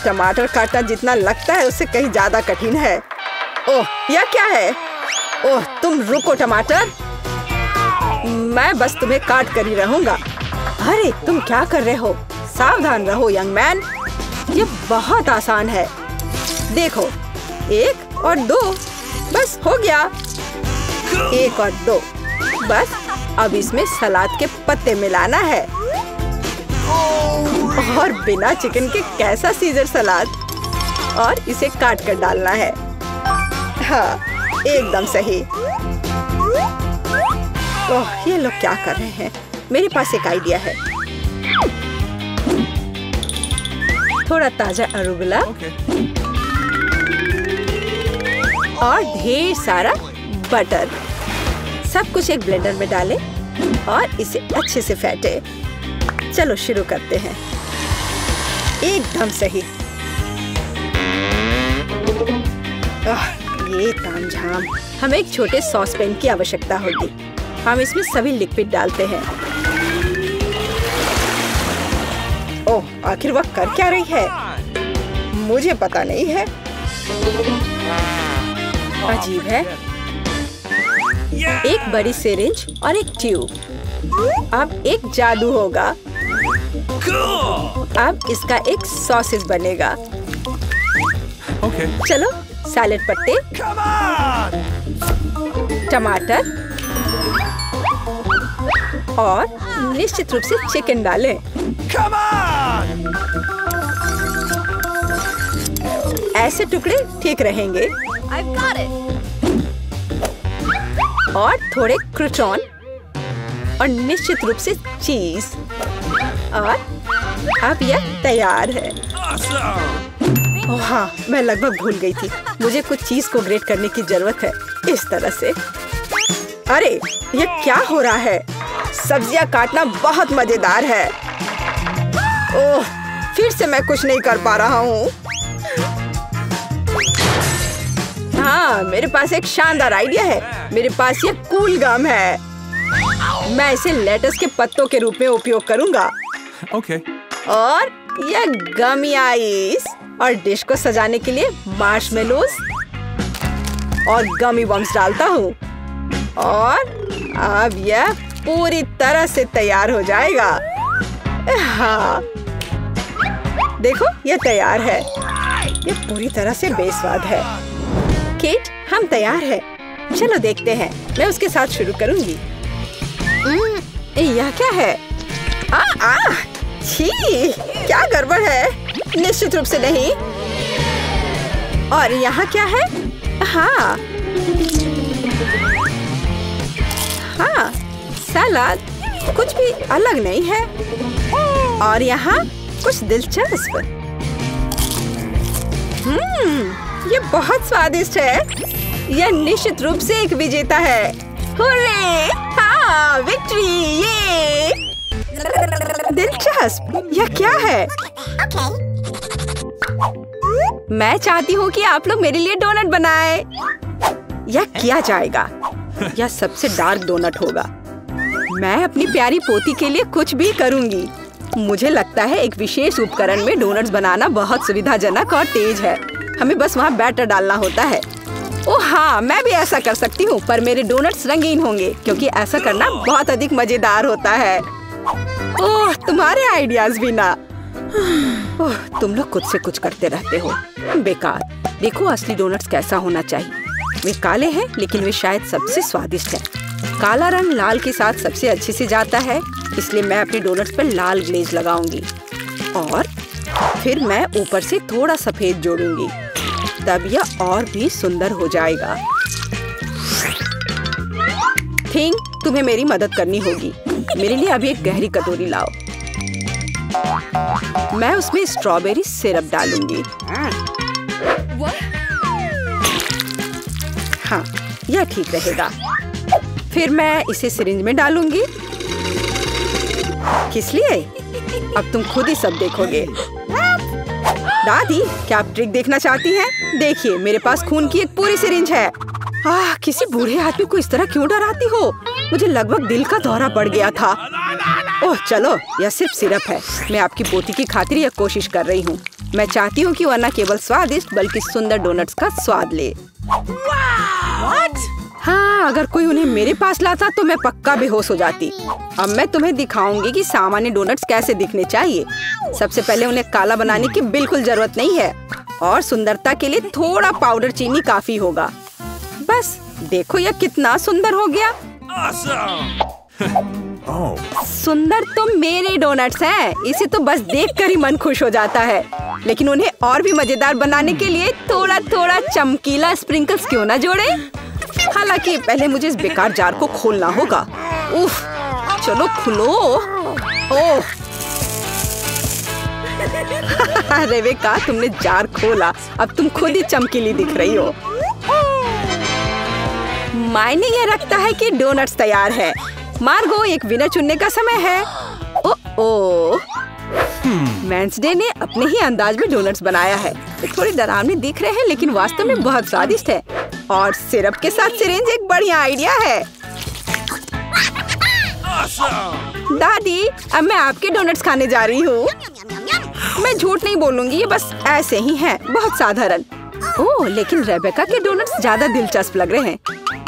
टमाटर काटना जितना लगता है उससे कहीं ज्यादा कठिन है। ओह, यह क्या है? ओह, तुम रुको टमाटर। मैं बस तुम्हें काट कर ही रहूंगा। अरे, तुम क्या कर रहे हो? सावधान रहो यंग मैन। ये बहुत आसान है। देखो, 1 और 2, बस हो गया। 1 और 2, बस। अब इसमें सलाद के पत्ते मिलाना है। और बिना चिकन के कैसा सीजर सलाद। और इसे काट कर डालना है। हाँ, एकदम सही। ओह, ये लोग क्या कर रहे हैं? मेरे पास एक आइडिया है। थोड़ा ताजा अरुगुला और ढेर सारा बटर। सब कुछ एक ब्लेंडर में डालें और इसे अच्छे से फेंटे। चलो शुरू करते हैं। एकदम सही। ये तामझाम। हमें एक छोटे सॉस पैन की आवश्यकता होगी। हम इसमें सभी लिक्विड डालते हैं। ओह, आखिर वह कर क्या रही है? मुझे पता नहीं है। अजीब है। एक बड़ी सिरिंज और एक ट्यूब। अब एक जादू होगा। अब इसका एक सॉसेज बनेगा। चलो, सैलेड पत्ते, टमाटर और निश्चित रूप से चिकन डालें। ऐसे टुकड़े ठीक रहेंगे। और थोड़े क्रूटॉन और निश्चित रूप से चीज। और अब यह तैयार है। ओह हाँ, मैं लगभग भूल गई थी। मुझे कुछ चीज को ग्रेट करने की जरूरत है। इस तरह से। अरे, यह क्या हो रहा है? सब्जियां काटना बहुत मजेदार है। ओह, फिर से मैं कुछ नहीं कर पा रहा हूँ। हाँ, मेरे पास एक शानदार आइडिया है। मेरे पास ये कूल गम है। मैं इसे लेटस के पत्तों के रूप में उपयोग करूंगा। Okay. और यह गमी आइस और डिश को सजाने के लिए मार्शमेलोस और गमी बम्स डालता हूँ। और अब यह पूरी तरह से तैयार हो जाएगा। हाँ, देखो ये तैयार है। ये पूरी तरह से बेस्वाद है। केट, हम तैयार है। चलो देखते हैं। मैं उसके साथ शुरू करूंगी। यह क्या है? छी, क्या गड़बड़ है? निश्चित रूप से नहीं। और यहाँ क्या है? हाँ, सलाद, कुछ भी अलग नहीं है। और यहाँ कुछ दिलचस्प। ये बहुत स्वादिष्ट है। यह निश्चित रूप से एक विजेता है। हुर्रे! हाँ, विक्ट्री! ये दिलचस्प। यह क्या है? मैं चाहती हूँ कि आप लोग मेरे लिए डोनट बनाएं। यह किया जाएगा। यह सबसे डार्क डोनट होगा। मैं अपनी प्यारी पोती के लिए कुछ भी करूँगी। मुझे लगता है एक विशेष उपकरण में डोनट्स बनाना बहुत सुविधाजनक और तेज है। हमें बस वहाँ बैटर डालना होता है। ओह हाँ, मैं भी ऐसा कर सकती हूँ, पर मेरे डोनट्स रंगीन होंगे क्योंकि ऐसा करना बहुत अधिक मजेदार होता है। ओह, तुम्हारे आइडियाज भी ना। ओह, तुम लोग खुद से कुछ करते रहते हो। बेकार। देखो असली डोनट्स कैसा होना चाहिए। वे काले हैं, लेकिन वे शायद सबसे स्वादिष्ट हैं। काला रंग लाल के साथ सबसे अच्छे से जाता है, इसलिए मैं अपने डोनट्स पर लाल ग्लेज लगाऊंगी और फिर मैं ऊपर से थोड़ा सफेद जोड़ूंगी। तब यह और भी सुंदर हो जाएगा। थिंग, तुम्हें मेरी मदद करनी होगी। मेरे लिए अभी एक गहरी कटोरी लाओ। मैं उसमें स्ट्रॉबेरी सिरप डालूंगी। हाँ, यह ठीक रहेगा। फिर मैं इसे सिरिंज में डालूंगी। किस लिए? अब तुम खुद ही सब देखोगे। दादी, क्या आप ट्रिक देखना चाहती हैं? देखिए, मेरे पास खून की एक पूरी सिरिंज है। किसी बूढ़े आदमी को इस तरह क्यों डराती हो? मुझे लगभग दिल का दौरा पड़ गया था। ओह चलो, यह सिर्फ सिरप है। मैं आपकी पोती की खातिर यह कोशिश कर रही हूँ। मैं चाहती हूँ कि वह न केवल स्वादिष्ट बल्कि सुंदर डोनट्स का स्वाद ले। हाँ, अगर कोई उन्हें मेरे पास लाता तो मैं पक्का बेहोश हो जाती। अब मैं तुम्हें दिखाऊंगी कि सामान्य डोनट्स कैसे दिखने चाहिए। सबसे पहले उन्हें काला बनाने की बिल्कुल जरूरत नहीं है और सुंदरता के लिए थोड़ा पाउडर चीनी काफी होगा। बस देखो यह कितना सुंदर हो गया। सुंदर तो मेरे डोनट्स हैं। इसे तो बस देखकर ही मन खुश हो जाता है। लेकिन उन्हें और भी मजेदार बनाने के लिए थोड़ा थोड़ा चमकीला स्प्रिंकल्स क्यों ना जोड़े। हालांकि पहले मुझे इस बेकार जार को खोलना होगा। उफ, चलो खुलो। ओह रेबेका, तुमने जार खोला। अब तुम खुद ही चमकीली दिख रही हो। मायने ये रखता है कि डोनट्स तैयार है। मार्गो, एक विनर चुनने का समय है। ओह, वेंसडे ने अपने ही अंदाज में डोनट्स बनाया है। ये थोड़े डरावने दिख रहे हैं, लेकिन वास्तव में बहुत स्वादिष्ट है। और सिरप के साथ सिरिंज एक बढ़िया आइडिया है। दादी, अब मैं आपके डोनट्स खाने जा रही हूँ। मैं झूठ नहीं बोलूंगी, ये बस ऐसे ही हैं, बहुत साधारण। ओह, लेकिन रेबेका के डोनट्स ज्यादा दिलचस्प लग रहे हैं।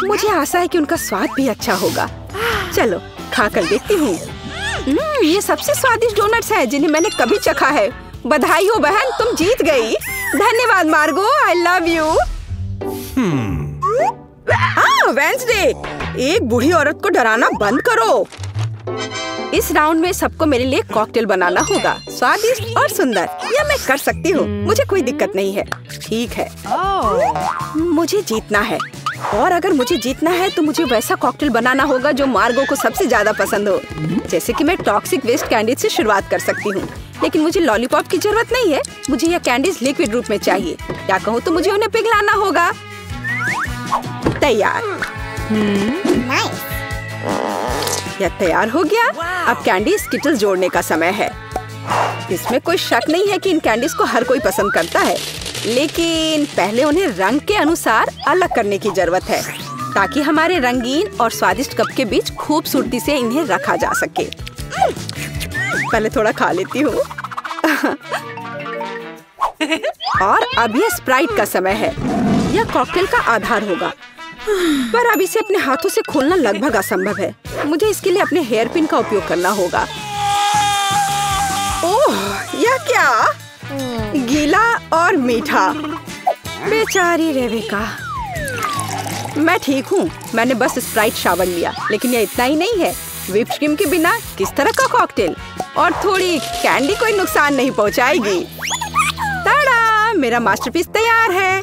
मुझे आशा है कि उनका स्वाद भी अच्छा होगा। चलो खाकर देखती हूँ। ये सबसे स्वादिष्ट डोनट्स हैं जिन्हें मैंने कभी चखा है। बधाई हो बहन, तुम जीत गई। धन्यवाद मार्गो, आई लव यू। वेंसडे, एक बूढ़ी औरत को डराना बंद करो। इस राउंड में सबको मेरे लिए कॉकटेल बनाना होगा, स्वादिष्ट और सुंदर। यह मैं कर सकती हूँ, मुझे कोई दिक्कत नहीं है। ठीक है, मुझे जीतना है। और अगर मुझे जीतना है तो मुझे वैसा कॉकटेल बनाना होगा जो मार्गो को सबसे ज्यादा पसंद हो। जैसे कि मैं टॉक्सिक वेस्ट कैंडीज से शुरुआत कर सकती हूँ, लेकिन मुझे लॉलीपॉप की जरूरत नहीं है। मुझे यह कैंडीज लिक्विड रूप में चाहिए। क्या कहूँ तो मुझे उन्हें पिघलाना होगा। तैयार। यह तैयार हो गया। अब कैंडी स्किटल्स जोड़ने का समय है। इसमें कोई शक नहीं है कि इन कैंडीज को हर कोई पसंद करता है, लेकिन पहले उन्हें रंग के अनुसार अलग करने की जरूरत है ताकि हमारे रंगीन और स्वादिष्ट कप के बीच खूबसूरती से इन्हें रखा जा सके। पहले थोड़ा खा लेती हूँ। और अब यह स्प्राइट का समय है। यह कॉकटेल का आधार होगा, पर अब इसे अपने हाथों से खोलना लगभग असंभव है। मुझे इसके लिए अपने हेयर पिन का उपयोग करना होगा। ओह, यह क्या? गीला और मीठा। बेचारी रेबिका। मैं ठीक हूँ, मैंने बस स्प्राइट शावर लिया, लेकिन ये इतना ही नहीं है। व्हिप्ड क्रीम के बिना किस तरह का कॉकटेल? और थोड़ी कैंडी कोई नुकसान नहीं पहुँचाएगी। ताड़ा, मेरा मास्टरपीस तैयार है।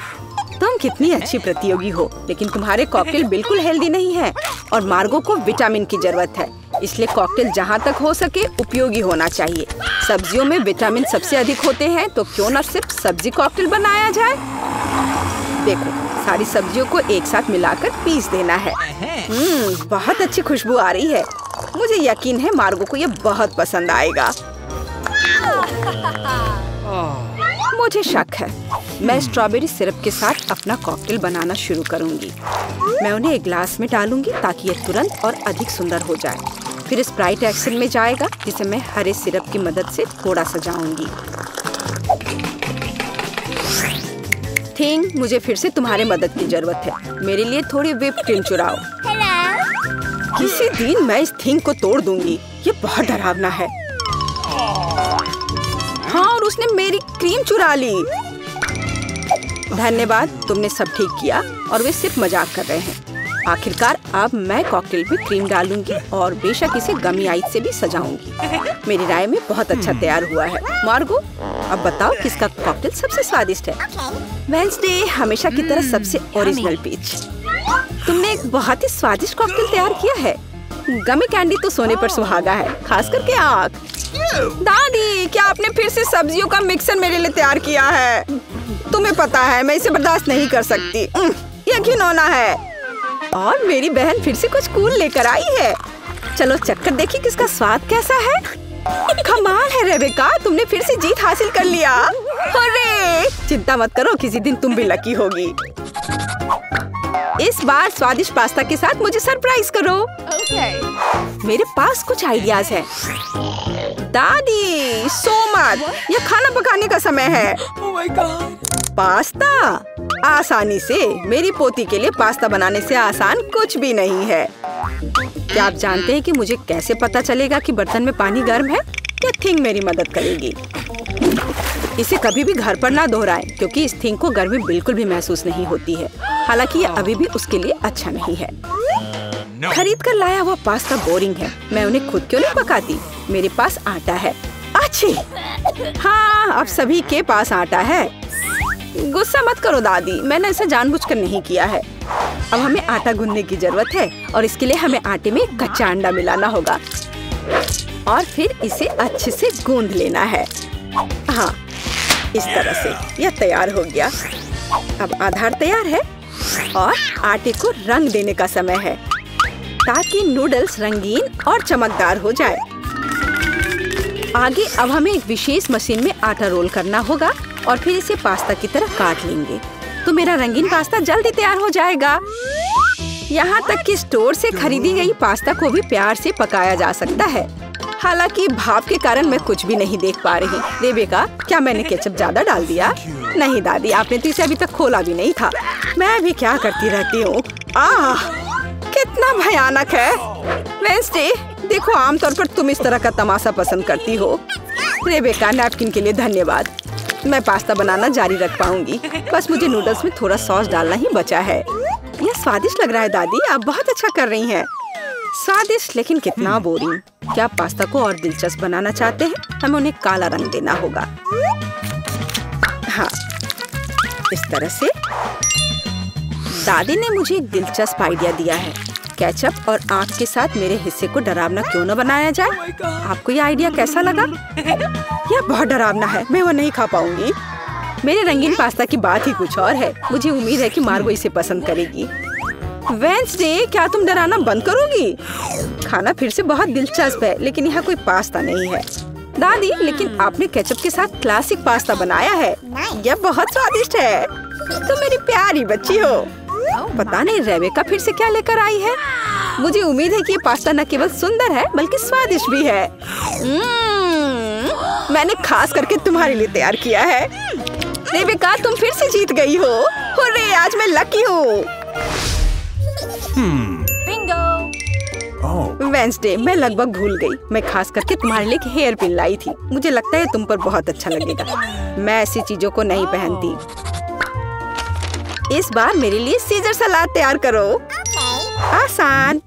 तुम कितनी अच्छी प्रतियोगी हो, लेकिन तुम्हारे कॉकटेल बिल्कुल हेल्दी नहीं है और मार्गो को विटामिन की जरूरत है। इसलिए कॉकटेल जहाँ तक हो सके उपयोगी होना चाहिए। सब्जियों में विटामिन सबसे अधिक होते हैं, तो क्यों न सिर्फ सब्जी कॉकटेल बनाया जाए। देखो, सारी सब्जियों को एक साथ मिलाकर पीस देना है। बहुत अच्छी खुशबू आ रही है। मुझे यकीन है मार्गो को ये बहुत पसंद आएगा। मुझे शक है। मैं स्ट्रॉबेरी सिरप के साथ अपना कॉकटेल बनाना शुरू करूंगी। मैं उन्हें एक ग्लास में डालूंगी ताकि ये तुरंत और अधिक सुंदर हो जाए। फिर स्प्राइट एक्शन में जाएगा, जिसे मैं हरे सिरप की मदद से थोड़ा सजाऊंगी। थिंग, मुझे फिर से तुम्हारे मदद की जरूरत है। मेरे लिए थोड़ी व्हिप्ड क्रीम चुराओ। किसी दिन मैं इस थिंग को तोड़ दूंगी। ये बहुत डरावना है। हाँ, और उसने मेरी क्रीम चुरा ली। धन्यवाद, तुमने सब ठीक किया। और वे सिर्फ मजाक कर रहे हैं। आखिरकार अब मैं कॉकटेल में क्रीम डालूंगी और बेशक इसे गमी आइस से भी सजाऊंगी। मेरी राय में बहुत अच्छा तैयार हुआ है। मार्गो, अब बताओ किसका कॉकटेल सबसे स्वादिष्ट है? वेडनेसडे हमेशा की तरह सबसे ओरिजिनल पीच। तुमने एक बहुत ही स्वादिष्ट कॉकटेल तैयार किया है। गमी कैंडी तो सोने पर सुहागा है, खास करके आँख। दादी, क्या आपने फिर से सब्जियों का मिक्सर मेरे लिए तैयार किया है? तुम्हें पता है मैं इसे बर्दाश्त नहीं कर सकती। ये घिनौना है। और मेरी बहन फिर से कुछ कूल लेकर आई है। चलो चक्कर देखिए किसका स्वाद कैसा है। कमाल है रेबेका, तुमने फिर से जीत हासिल कर लिया। अरे चिंता मत करो, किसी दिन तुम भी लकी होगी। इस बार स्वादिष्ट पास्ता के साथ मुझे सरप्राइज करो। मेरे पास कुछ आइडियाज हैं। दादी, सो मत, ये खाना पकाने का समय है। Oh my God. पास्ता आसानी से। मेरी पोती के लिए पास्ता बनाने से आसान कुछ भी नहीं है। क्या आप जानते हैं कि मुझे कैसे पता चलेगा कि बर्तन में पानी गर्म है? ये थिंग मेरी मदद करेगी। इसे कभी भी घर पर ना दोहराएं, क्योंकि इस थिंग को गर्मी बिल्कुल भी महसूस नहीं होती है। हालांकि ये अभी भी उसके लिए अच्छा नहीं है। खरीद कर लाया हुआ पास्ता बोरिंग है। मैं उन्हें खुद क्यों नहीं पकाती? मेरे पास आटा है। अच्छी। हाँ, अब सभी के पास आटा है। गुस्सा मत करो दादी, मैंने ऐसा जानबूझकर नहीं किया है। अब हमें आटा गूंदने की जरूरत है और इसके लिए हमें आटे में कच्चा अंडा मिलाना होगा और फिर इसे अच्छे से गूंद लेना है। हाँ, इस तरह से यह तैयार हो गया। अब आधार तैयार है और आटे को रंग देने का समय है ताकि नूडल्स रंगीन और चमकदार हो जाए। आगे अब हमें एक विशेष मशीन में आटा रोल करना होगा और फिर इसे पास्ता की तरह काट लेंगे, तो मेरा रंगीन पास्ता जल्दी तैयार हो जाएगा। यहाँ तक कि स्टोर से खरीदी गई पास्ता को भी प्यार से पकाया जा सकता है। हालांकि भाप के कारण मैं कुछ भी नहीं देख पा रही। रेबेका, क्या मैंने केचप ज्यादा डाल दिया? नहीं दादी, आपने तो इसे अभी तक खोला भी नहीं था। मैं भी क्या करती रहती हूँ। कितना भयानक है। वेडनेसडे, देखो आमतौर पर तुम इस तरह का तमाशा पसंद करती हो। रेबेका, नैपकिन के लिए धन्यवाद। मैं पास्ता बनाना जारी रख पाऊंगी। बस मुझे नूडल्स में थोड़ा सॉस डालना ही बचा है। यह स्वादिष्ट लग रहा है दादी, आप बहुत अच्छा कर रही हैं। स्वादिष्ट, लेकिन कितना बोरिंग। क्या आप पास्ता को और दिलचस्प बनाना चाहते हैं? हमें उन्हें काला रंग देना होगा। हाँ, इस तरह से। दादी ने मुझे एक दिलचस्प आइडिया दिया है। केचप और आँख के साथ मेरे हिस्से को डरावना क्यों न बनाया जाए? आपको ये आइडिया कैसा लगा? यह बहुत डरावना है, मैं वो नहीं खा पाऊंगी। मेरे रंगीन पास्ता की बात ही कुछ और है। मुझे उम्मीद है कि मार्गो इसे पसंद करेगी। वेडनेसडे, क्या तुम डराना बंद करोगी? खाना फिर से बहुत दिलचस्प है, लेकिन यहाँ कोई पास्ता नहीं है। दादी, लेकिन आपने केचप के साथ क्लासिक पास्ता बनाया है। यह बहुत स्वादिष्ट है। तुम मेरी प्यारी बच्ची हो। पता नहीं रेबेका फिर से क्या लेकर आई है। मुझे उम्मीद है कि ये पास्ता न केवल सुंदर है बल्कि स्वादिष्ट भी है। मैंने खास करके तुम्हारे लिए तैयार किया है। रेबेका, तुम फिर से जीत गई हो। हुर्रे, आज मैं लकी हूँ। Oh. वेंसडे, मैं लगभग भूल गई। मैं खास करके तुम्हारे लिए हेयर पिन लाई थी। मुझे लगता है तुम पर बहुत अच्छा लगेगा। मैं ऐसी चीजों को नहीं पहनती। इस बार मेरे लिए सीजर सलाद तैयार करो। आसान।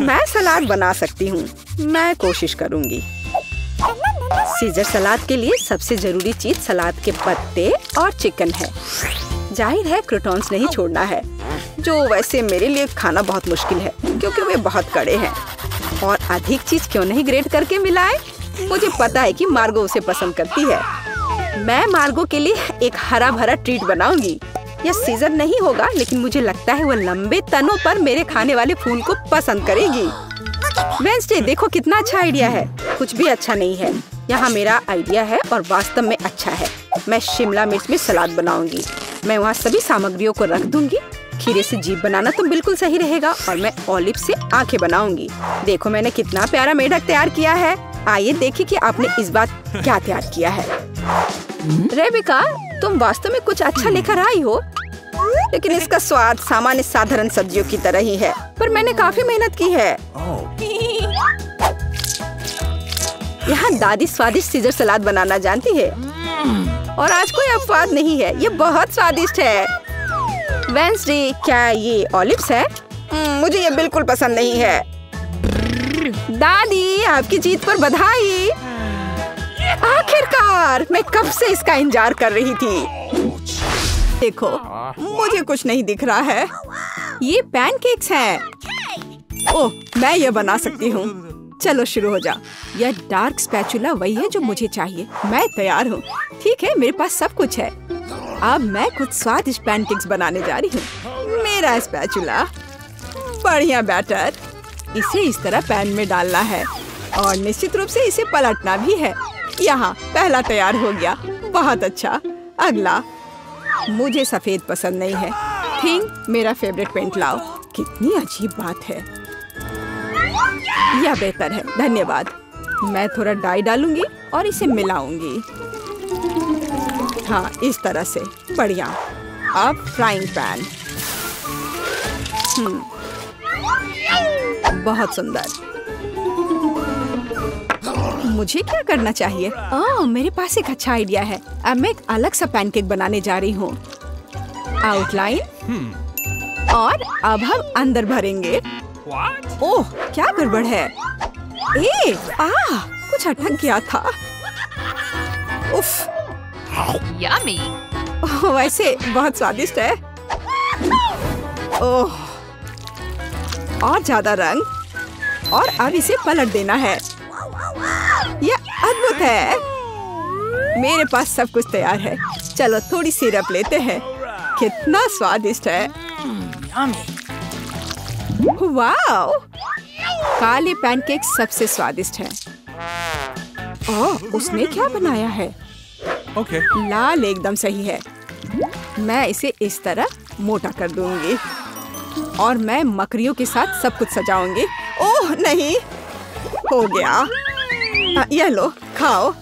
मैं सलाद बना सकती हूँ। मैं कोशिश करूँगी। सीजर सलाद के लिए सबसे जरूरी चीज सलाद के पत्ते और चिकन है। जाहिर है क्रूटॉन्स नहीं छोड़ना है, जो वैसे मेरे लिए खाना बहुत मुश्किल है क्योंकि वे बहुत कड़े हैं। और अधिक चीज क्यों नहीं ग्रेट करके मिलाए? मुझे पता है कि मार्गो उसे पसंद करती है। मैं मार्गो के लिए एक हरा भरा ट्रीट बनाऊंगी। यह सीजर नहीं होगा, लेकिन मुझे लगता है वह लंबे तनों पर मेरे खाने वाले फूल को पसंद करेगी। वेंसडे, देखो कितना अच्छा आइडिया है। कुछ भी अच्छा नहीं है। यहाँ मेरा आइडिया है और वास्तव में अच्छा है। मैं शिमला मिर्च में सलाद बनाऊंगी। मैं वहाँ सभी सामग्रियों को रख दूंगी। खीरे से जीभ बनाना तो बिल्कुल सही रहेगा और मैं ऑलिव से आंखें बनाऊंगी। देखो मैंने कितना प्यारा मेढक तैयार किया है। आइए देखिए कि आपने इस बार क्या तैयार किया है। रेबिका, तुम वास्तव में कुछ अच्छा लेकर आई हो, लेकिन इसका स्वाद सामान्य साधारण सब्जियों की तरह ही है। पर मैंने काफी मेहनत की है। यहाँ दादी स्वादिष्ट सीजर सलाद बनाना जानती है और आज कोई अपवाद नहीं है। ये बहुत स्वादिष्ट है। वेंसडे, क्या ये ऑलिव्स है? मुझे ये बिल्कुल पसंद नहीं है। दादी, आपकी जीत पर बधाई। आखिरकार, मैं कब से इसका इंतजार कर रही थी। देखो, मुझे कुछ नहीं दिख रहा है। ये पैनकेक्स हैं। ओह, मैं ये बना सकती हूँ। चलो शुरू हो जा। यह डार्क स्पैचुला वही है जो मुझे चाहिए। मैं तैयार हूँ। ठीक है, मेरे पास सब कुछ है। अब मैं कुछ स्वादिष्ट पैनकेक्स बनाने जा रही हूँ। मेरा स्पैचुला, बढ़िया बैटर। इसे इस तरह पैन में डालना है और निश्चित रूप से इसे पलटना भी है। यहाँ पहला तैयार हो गया। बहुत अच्छा। अगला। मुझे सफेद पसंद नहीं है। थिंक, मेरा फेवरेट पेंट लाओ। कितनी अजीब बात है। यह बेहतर है, धन्यवाद। मैं थोड़ा डाई डालूंगी और इसे मिलाऊंगी। हाँ, इस तरह से। बढ़िया। अब फ्राइंग पैन। बहुत सुंदर। मुझे क्या करना चाहिए? मेरे पास एक अच्छा आइडिया है। अब मैं एक अलग सा पैनकेक बनाने जा रही हूँ। आउटलाइन और अब हम अंदर भरेंगे। ओह, क्या गड़बड़ है? कुछ अटक गया था। उफ। Yummy. वैसे बहुत स्वादिष्ट है। ओह, और ज्यादा रंग। और अब इसे पलट देना है। यह अद्भुत है। मेरे पास सब कुछ तैयार है। चलो थोड़ी सिरप लेते हैं। कितना स्वादिष्ट है। वाओ, काले पैनकेक सबसे स्वादिष्ट है। ओह, उसने क्या बनाया है? Okay. लाल एकदम सही है। मैं इसे इस तरह मोटा कर दूंगी और मैं मकड़ियों के साथ सब कुछ सजाऊंगी। ओह नहीं, हो गया। यह लो, खाओ।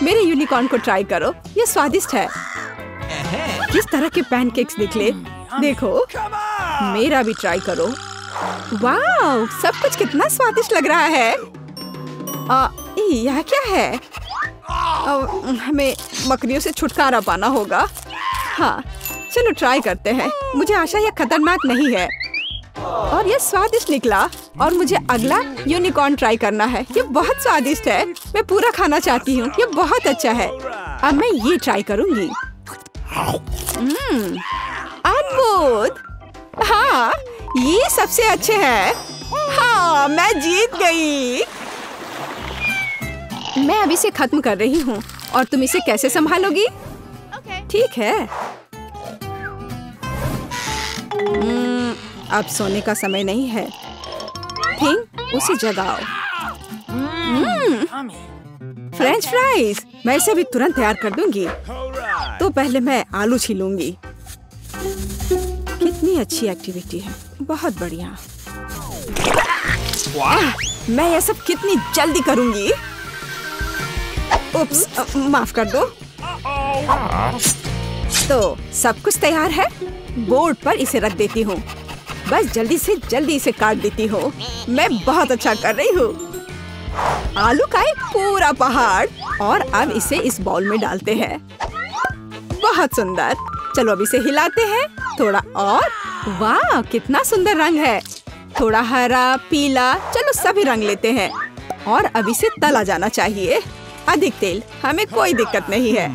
मेरे यूनिकॉर्न को ट्राई करो। यह स्वादिष्ट है। किस तरह के पैनकेक्स निकले, देखो। मेरा भी ट्राई करो। वाह, सब कुछ कितना स्वादिष्ट लग रहा है। यह क्या है? हमें मकड़ियों से छुटकारा पाना होगा। हाँ, चलो ट्राई करते हैं। मुझे आशा यह खतरनाक नहीं है। और यह स्वादिष्ट निकला। और मुझे अगला यूनिकॉर्न ट्राई करना है। ये बहुत स्वादिष्ट है। मैं पूरा खाना चाहती हूँ। ये बहुत अच्छा है। अब मैं ये ट्राई करूँगी। अद्भुत। हाँ, ये सबसे अच्छे हैं। हाँ, मैं जीत गई। मैं अभी इसे खत्म कर रही हूँ और तुम इसे कैसे संभालोगी? ठीक है। अब सोने का समय नहीं है। थिंक, उसे जगाओ। French fries. मैं इसे भी तुरंत तैयार कर दूंगी। तो पहले मैं आलू छीलूंगी। कितनी अच्छी एक्टिविटी है। बहुत बढ़िया। मैं यह सब कितनी जल्दी करूंगी। उप्स, माफ कर दो। तो सब कुछ तैयार है। बोर्ड पर इसे रख देती हूँ। बस जल्दी इसे काट देती हूँ। मैं बहुत अच्छा कर रही हूँ। आलू का एक पूरा पहाड़। और अब इसे इस बाउल में डालते हैं। बहुत सुंदर। चलो अब इसे हिलाते हैं थोड़ा और। वाह कितना सुंदर रंग है। थोड़ा हरा पीला। चलो सभी रंग लेते हैं। और अब इसे तला जाना चाहिए। अधिक तेल, हमें कोई दिक्कत नहीं है।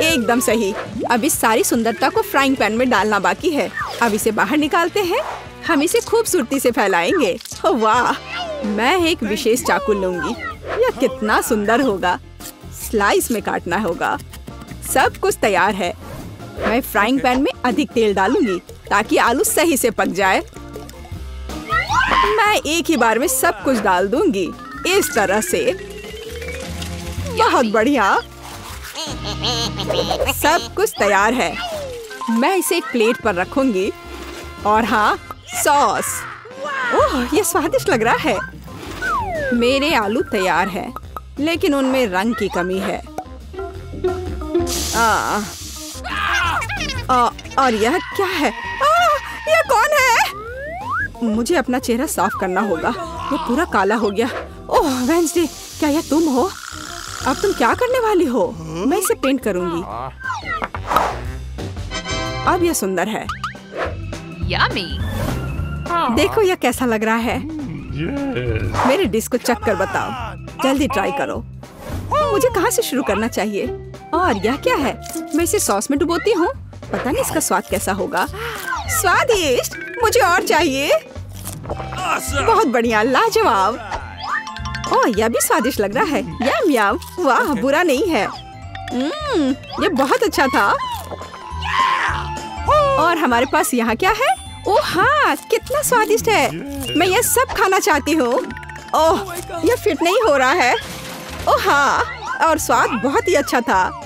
एकदम सही। अब इस सारी सुंदरता को फ्राइंग पैन में डालना बाकी है। अब इसे बाहर निकालते हैं। हम इसे खूबसूरती से फैलाएंगे। वाह, मैं एक विशेष चाकू लूंगी। यह कितना सुंदर होगा। स्लाइस में काटना होगा। सब कुछ तैयार है। मैं फ्राइंग पैन में अधिक तेल डालूंगी ताकि आलू सही से पक जाए। मैं एक ही बार में सब कुछ डाल दूंगी इस तरह से। बहुत बढ़िया। सब कुछ तैयार है। मैं इसे एक प्लेट पर रखूंगी। और हाँ, सॉस। ओह, ये स्वादिष्ट लग रहा है। मेरे आलू तैयार हैं, लेकिन उनमें रंग की कमी है। और यह क्या है? यह कौन है? मुझे अपना चेहरा साफ करना होगा। वो पूरा काला हो गया। ओह वेंसडे, क्या यह तुम हो? अब तुम क्या करने वाली हो? मैं इसे पेंट करूंगी। अब यह सुंदर है। Yummy. देखो यह कैसा लग रहा है। मेरे डिश को चख कर बताओ। जल्दी ट्राई करो। मुझे कहाँ से शुरू करना चाहिए? और यह क्या है? मैं इसे सॉस में डुबोती हूँ। पता नहीं इसका स्वाद कैसा होगा। स्वादिष्ट, मुझे और चाहिए। बहुत बढ़िया, लाजवाब। ओह, यह भी स्वादिष्ट लग रहा है। यम यम। वाह, बुरा नहीं है। यह बहुत अच्छा था। और हमारे पास यहाँ क्या है? ओह हाँ, कितना स्वादिष्ट है। मैं यह सब खाना चाहती हूँ। ओह, यह फिट नहीं हो रहा है। ओह हाँ, और स्वाद बहुत ही अच्छा था।